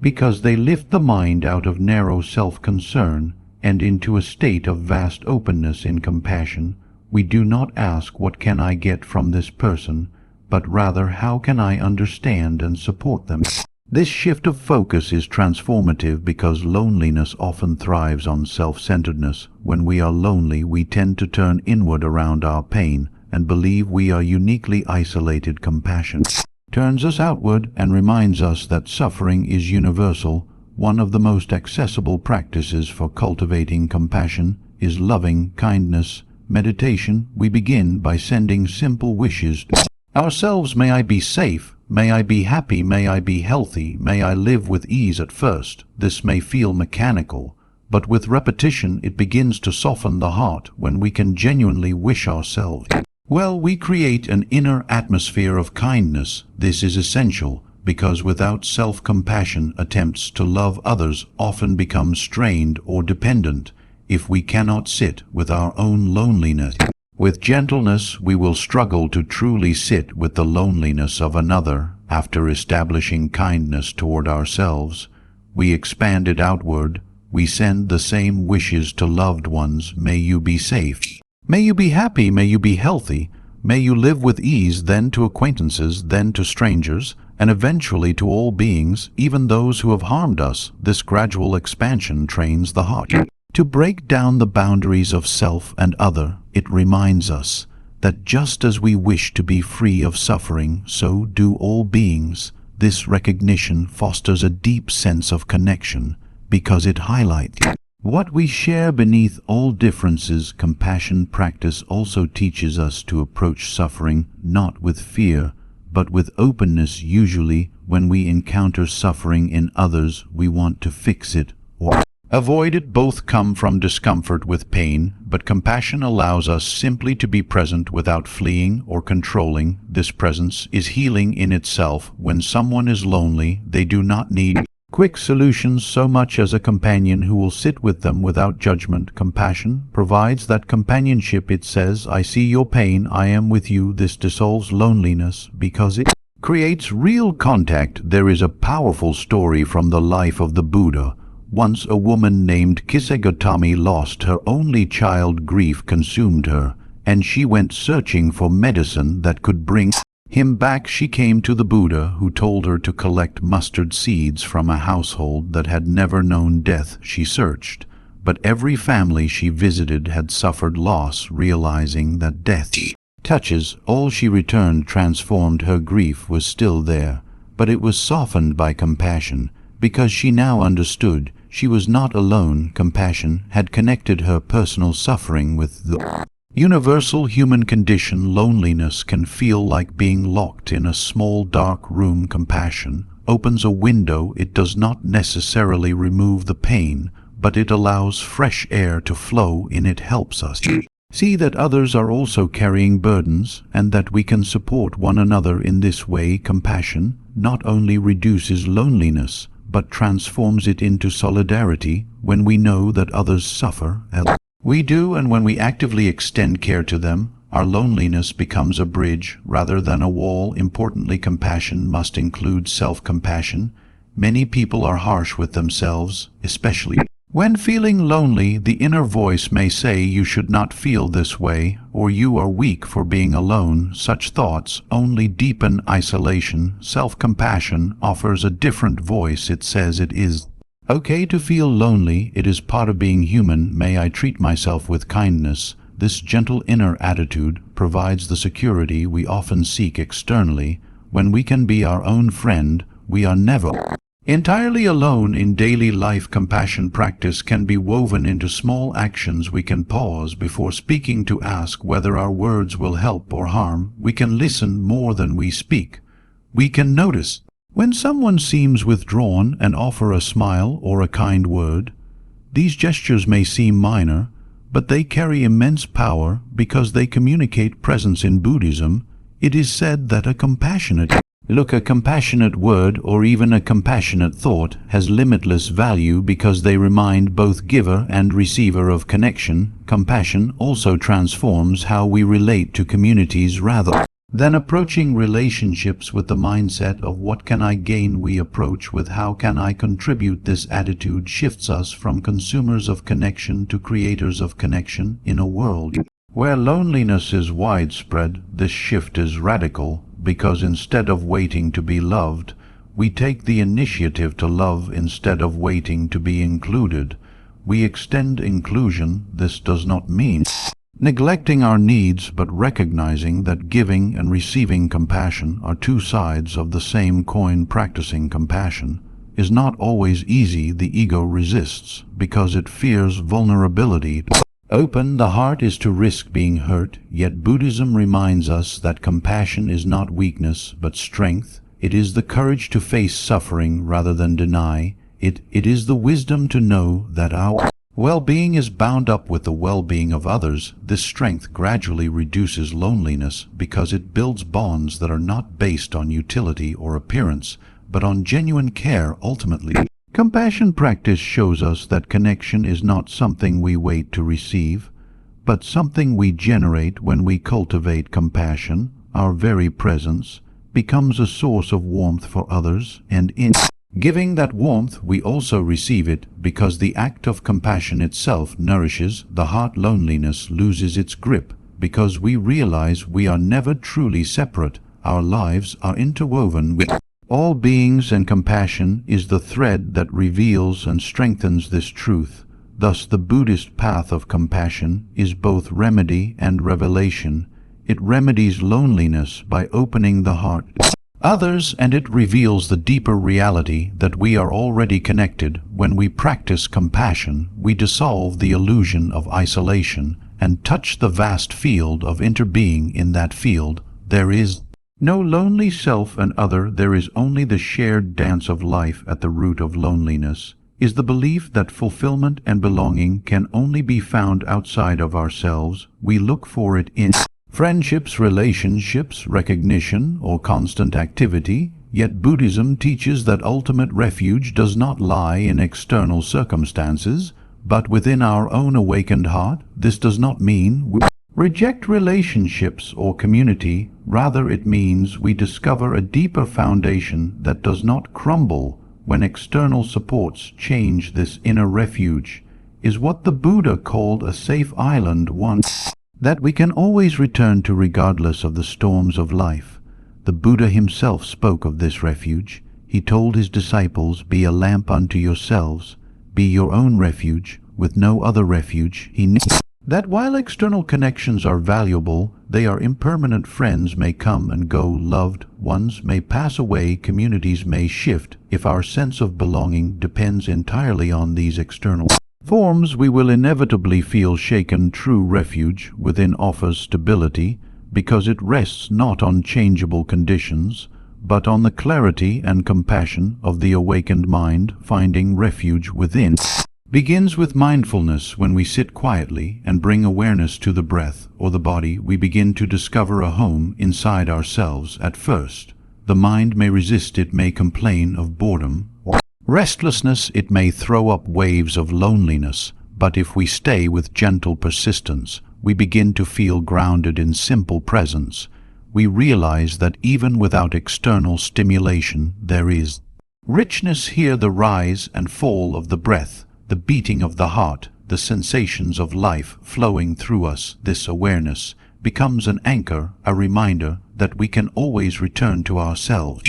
because they lift the mind out of narrow self-concern and into a state of vast openness. In compassion, we do not ask, "What can I get from this person?" but rather, "How can I understand and support them?" This shift of focus is transformative because loneliness often thrives on self-centeredness. When we are lonely, we tend to turn inward around our pain and believe we are uniquely isolated. Compassion turns us outward and reminds us that suffering is universal. One of the most accessible practices for cultivating compassion is loving kindness. Meditation. We begin by sending simple wishes to ourselves. May I be safe. May I be happy. May I be healthy. May I live with ease. At first, this may feel mechanical, but with repetition it begins to soften the heart. When we can genuinely wish ourselves well, we create an inner atmosphere of kindness. This is essential because without self-compassion, attempts to love others often become strained or dependent. If we cannot sit with our own loneliness with gentleness, we will struggle to truly sit with the loneliness of another. After establishing kindness toward ourselves, we expand it outward. We send the same wishes to loved ones. May you be safe. May you be happy. May you be healthy. May you live with ease, then to acquaintances, then to strangers, and eventually to all beings, even those who have harmed us. This gradual expansion trains the heart to break down the boundaries of self and other. It reminds us that just as we wish to be free of suffering, so do all beings. This recognition fosters a deep sense of connection because it highlights what we share beneath all differences. Compassion practice also teaches us to approach suffering not with fear, but with openness. Usually, when we encounter suffering in others, we want to fix it or avoid it. Both come from discomfort with pain, but compassion allows us simply to be present without fleeing or controlling. This presence is healing in itself. When someone is lonely, they do not need quick solutions so much as a companion who will sit with them without judgment. Compassion provides that companionship. It says, "I see your pain, I am with you." This dissolves loneliness because it creates real contact. There is a powerful story from the life of the Buddha. Once a woman named Kisegotami lost her only child. Grief consumed her, and she went searching for medicine that could bring him back. She came to the Buddha, who told her to collect mustard seeds from a household that had never known death. She searched, but every family she visited had suffered loss. Realizing that death touches all, she returned transformed. Her grief was still there, but it was softened by compassion, because she now understood she was not alone. Compassion had connected her personal suffering with the universal human condition. Loneliness can feel like being locked in a small dark room. Compassion opens a window. It does not necessarily remove the pain, but it allows fresh air to flow in. It helps us see that others are also carrying burdens and that we can support one another in this way. Compassion not only reduces loneliness, but transforms it into solidarity. When we know that others suffer as we do, and when we actively extend care to them, our loneliness becomes a bridge rather than a wall. Importantly, compassion must include self-compassion. Many people are harsh with themselves, especially when feeling lonely. The inner voice may say, "You should not feel this way," or "You are weak for being alone." Such thoughts only deepen isolation. Self-compassion offers a different voice. It says it is okay to feel lonely. It is part of being human. May I treat myself with kindness. This gentle inner attitude provides the security we often seek externally. When we can be our own friend, we are never entirely alone in daily life. Compassion practice can be woven into small actions. We can pause before speaking to ask whether our words will help or harm. We can listen more than we speak. We can notice when someone seems withdrawn and offer a smile or a kind word. These gestures may seem minor, but they carry immense power because they communicate presence. In Buddhism, it is said that a compassionate word or even a compassionate thought has limitless value because they remind both giver and receiver of connection. Compassion also transforms how we relate to communities. Rather than approaching relationships with the mindset of "what can I gain," we approach with "how can I contribute." This attitude shifts us from consumers of connection to creators of connection. In a world where loneliness is widespread, this shift is radical, because instead of waiting to be loved, we take the initiative to love. Instead of waiting to be included, we extend inclusion. This does not mean neglecting our needs, but recognizing that giving and receiving compassion are two sides of the same coin. Practicing compassion is not always easy. The ego resists because it fears vulnerability. Open the heart is to risk being hurt, yet Buddhism reminds us that compassion is not weakness, but strength. It is the courage to face suffering rather than deny it. It is the wisdom to know that our well-being is bound up with the well-being of others. This strength gradually reduces loneliness because it builds bonds that are not based on utility or appearance, but on genuine care. Ultimately, compassion practice shows us that connection is not something we wait to receive, but something we generate. When we cultivate compassion, our very presence becomes a source of warmth for others, and in giving that warmth, we also receive it, because the act of compassion itself nourishes the heart. Loneliness loses its grip because we realize we are never truly separate. Our lives are interwoven with all beings, and compassion is the thread that reveals and strengthens this truth. Thus, the Buddhist path of compassion is both remedy and revelation. it remedies loneliness by opening the heart to others, and it reveals the deeper reality that we are already connected. When we practice compassion, we dissolve the illusion of isolation and touch the vast field of interbeing. In that field, there is no lonely self and other, there is only the shared dance of life. At the root of loneliness is the belief that fulfillment and belonging can only be found outside of ourselves. We look for it in friendships, relationships, recognition, or constant activity. Yet Buddhism teaches that ultimate refuge does not lie in external circumstances, but within our own awakened heart. This does not mean we reject relationships or community. Rather, it means we discover a deeper foundation that does not crumble when external supports change. This inner refuge is what the Buddha called a safe island, one that we can always return to regardless of the storms of life. The Buddha himself spoke of this refuge. He told his disciples, "Be a lamp unto yourselves, be your own refuge, with no other refuge." He knew that while external connections are valuable, they are impermanent. Friends may come and go, loved ones may pass away, communities may shift. If our sense of belonging depends entirely on these external forms, we will inevitably feel shaken. True refuge within offers stability, because it rests not on changeable conditions, but on the clarity and compassion of the awakened mind. Finding refuge within begins with mindfulness. When we sit quietly and bring awareness to the breath or the body, we begin to discover a home inside ourselves. At first, the mind may resist, it may complain of boredom or restlessness, it may throw up waves of loneliness, but if we stay with gentle persistence, we begin to feel grounded in simple presence. We realize that even without external stimulation, there is richness here. The rise and fall of the breath, the beating of the heart, the sensations of life flowing through us. This awareness becomes an anchor, a reminder that we can always return to ourselves.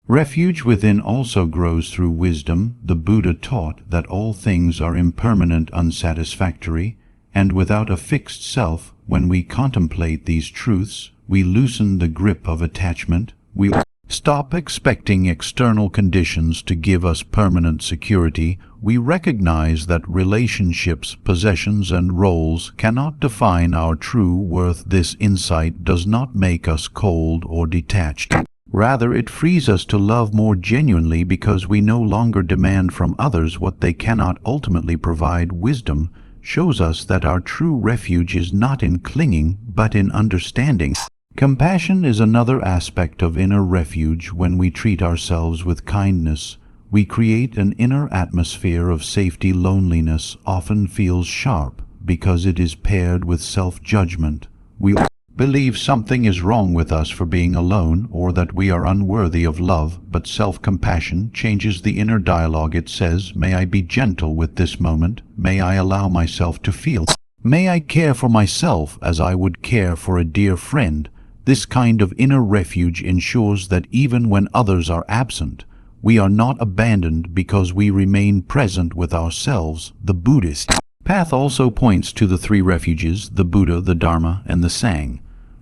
Refuge within also grows through wisdom. The Buddha taught that all things are impermanent, unsatisfactory, and without a fixed self. When we contemplate these truths, we loosen the grip of attachment. We stop expecting external conditions to give us permanent security. We recognize that relationships, possessions, and roles cannot define our true worth. This insight does not make us cold or detached. Rather, it frees us to love more genuinely because we no longer demand from others what they cannot ultimately provide. Wisdom shows us that our true refuge is not in clinging, but in understanding. Compassion is another aspect of inner refuge. When we treat ourselves with kindness, we create an inner atmosphere of safety. Loneliness often feels sharp because it is paired with self-judgment. We believe something is wrong with us for being alone, or that we are unworthy of love, but self-compassion changes the inner dialogue. It says, "May I be gentle with this moment, may I allow myself to feel, may I care for myself as I would care for a dear friend." This kind of inner refuge ensures that even when others are absent, we are not abandoned because we remain present with ourselves. The Buddhist path also points to the three refuges, the Buddha, the Dharma, and the Sangha.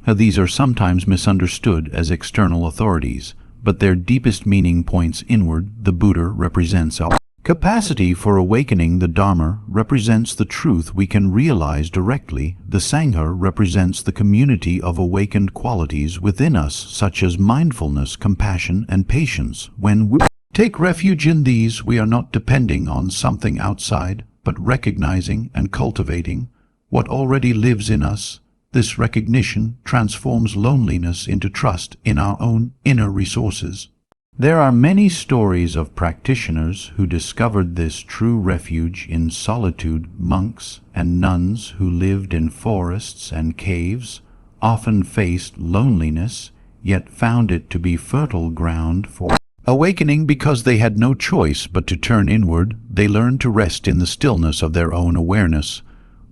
These are sometimes misunderstood as external authorities, but their deepest meaning points inward. The Buddha represents our capacity for awakening. The Dharma represents the truth we can realize directly. The Sangha represents the community of awakened qualities within us, such as mindfulness, compassion, and patience. When we take refuge in these, we are not depending on something outside, but recognizing and cultivating what already lives in us. This recognition transforms loneliness into trust in our own inner resources. There are many stories of practitioners who discovered this true refuge in solitude. Monks and nuns who lived in forests and caves often faced loneliness, yet found it to be fertile ground for awakening. Because they had no choice but to turn inward, they learned to rest in the stillness of their own awareness.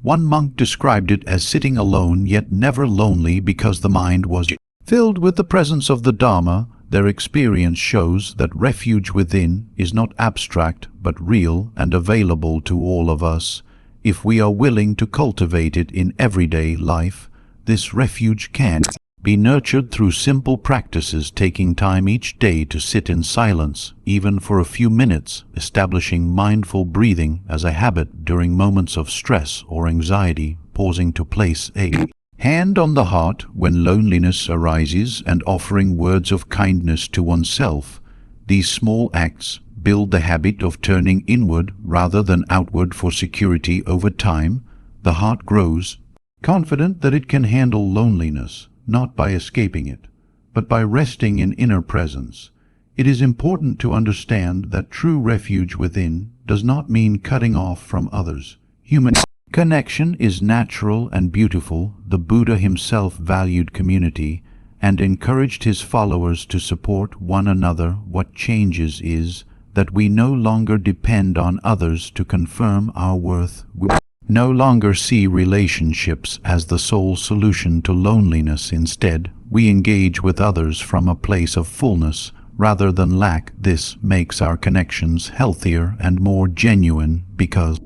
One monk described it as sitting alone yet never lonely because the mind was filled with the presence of the Dharma. Their experience shows that refuge within is not abstract but real and available to all of us if we are willing to cultivate it in everyday life. this refuge can be nurtured through simple practices, taking time each day to sit in silence, even for a few minutes, establishing mindful breathing as a habit during moments of stress or anxiety, pausing to place a hand on the heart when loneliness arises, and offering words of kindness to oneself. These small acts build the habit of turning inward rather than outward for security. Over time, the heart grows confident that it can handle loneliness, not by escaping it, but by resting in inner presence. It is important to understand that true refuge within does not mean cutting off from others. Human connection is natural and beautiful. The Buddha himself valued community and encouraged his followers to support one another. What changes is that we no longer depend on others to confirm our worth. We no longer see relationships as the sole solution to loneliness. Instead, we engage with others from a place of fullness rather than lack. This makes our connections healthier and more genuine because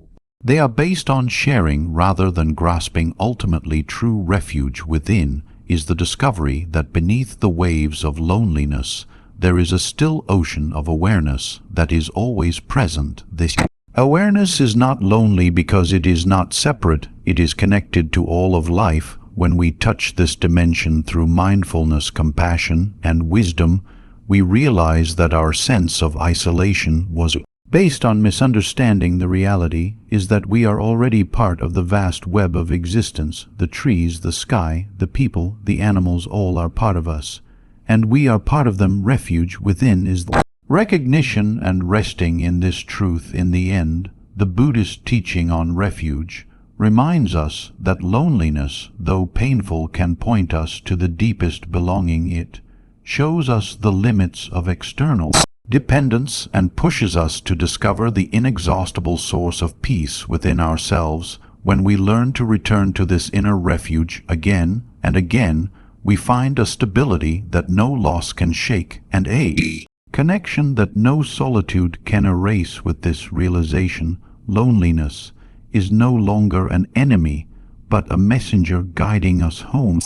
they are based on sharing rather than grasping. Ultimately, true refuge within is the discovery that beneath the waves of loneliness, there is a still ocean of awareness that is always present. This awareness is not lonely because it is not separate. It is connected to all of life. When we touch this dimension through mindfulness, compassion, and wisdom, we realize that our sense of isolation was based on misunderstanding. The reality is that we are already part of the vast web of existence. The trees, the sky, the people, the animals, all are part of us, and we are part of them. Refuge within is the recognition and resting in this truth. In the end, the Buddhist teaching on refuge reminds us that loneliness, though painful, can point us to the deepest belonging. It shows us the limits of external dependence and pushes us to discover the inexhaustible source of peace within ourselves. When we learn to return to this inner refuge again and again, we find a stability that no loss can shake and a connection that no solitude can erase. With this realization, loneliness is no longer an enemy, but a messenger guiding us home.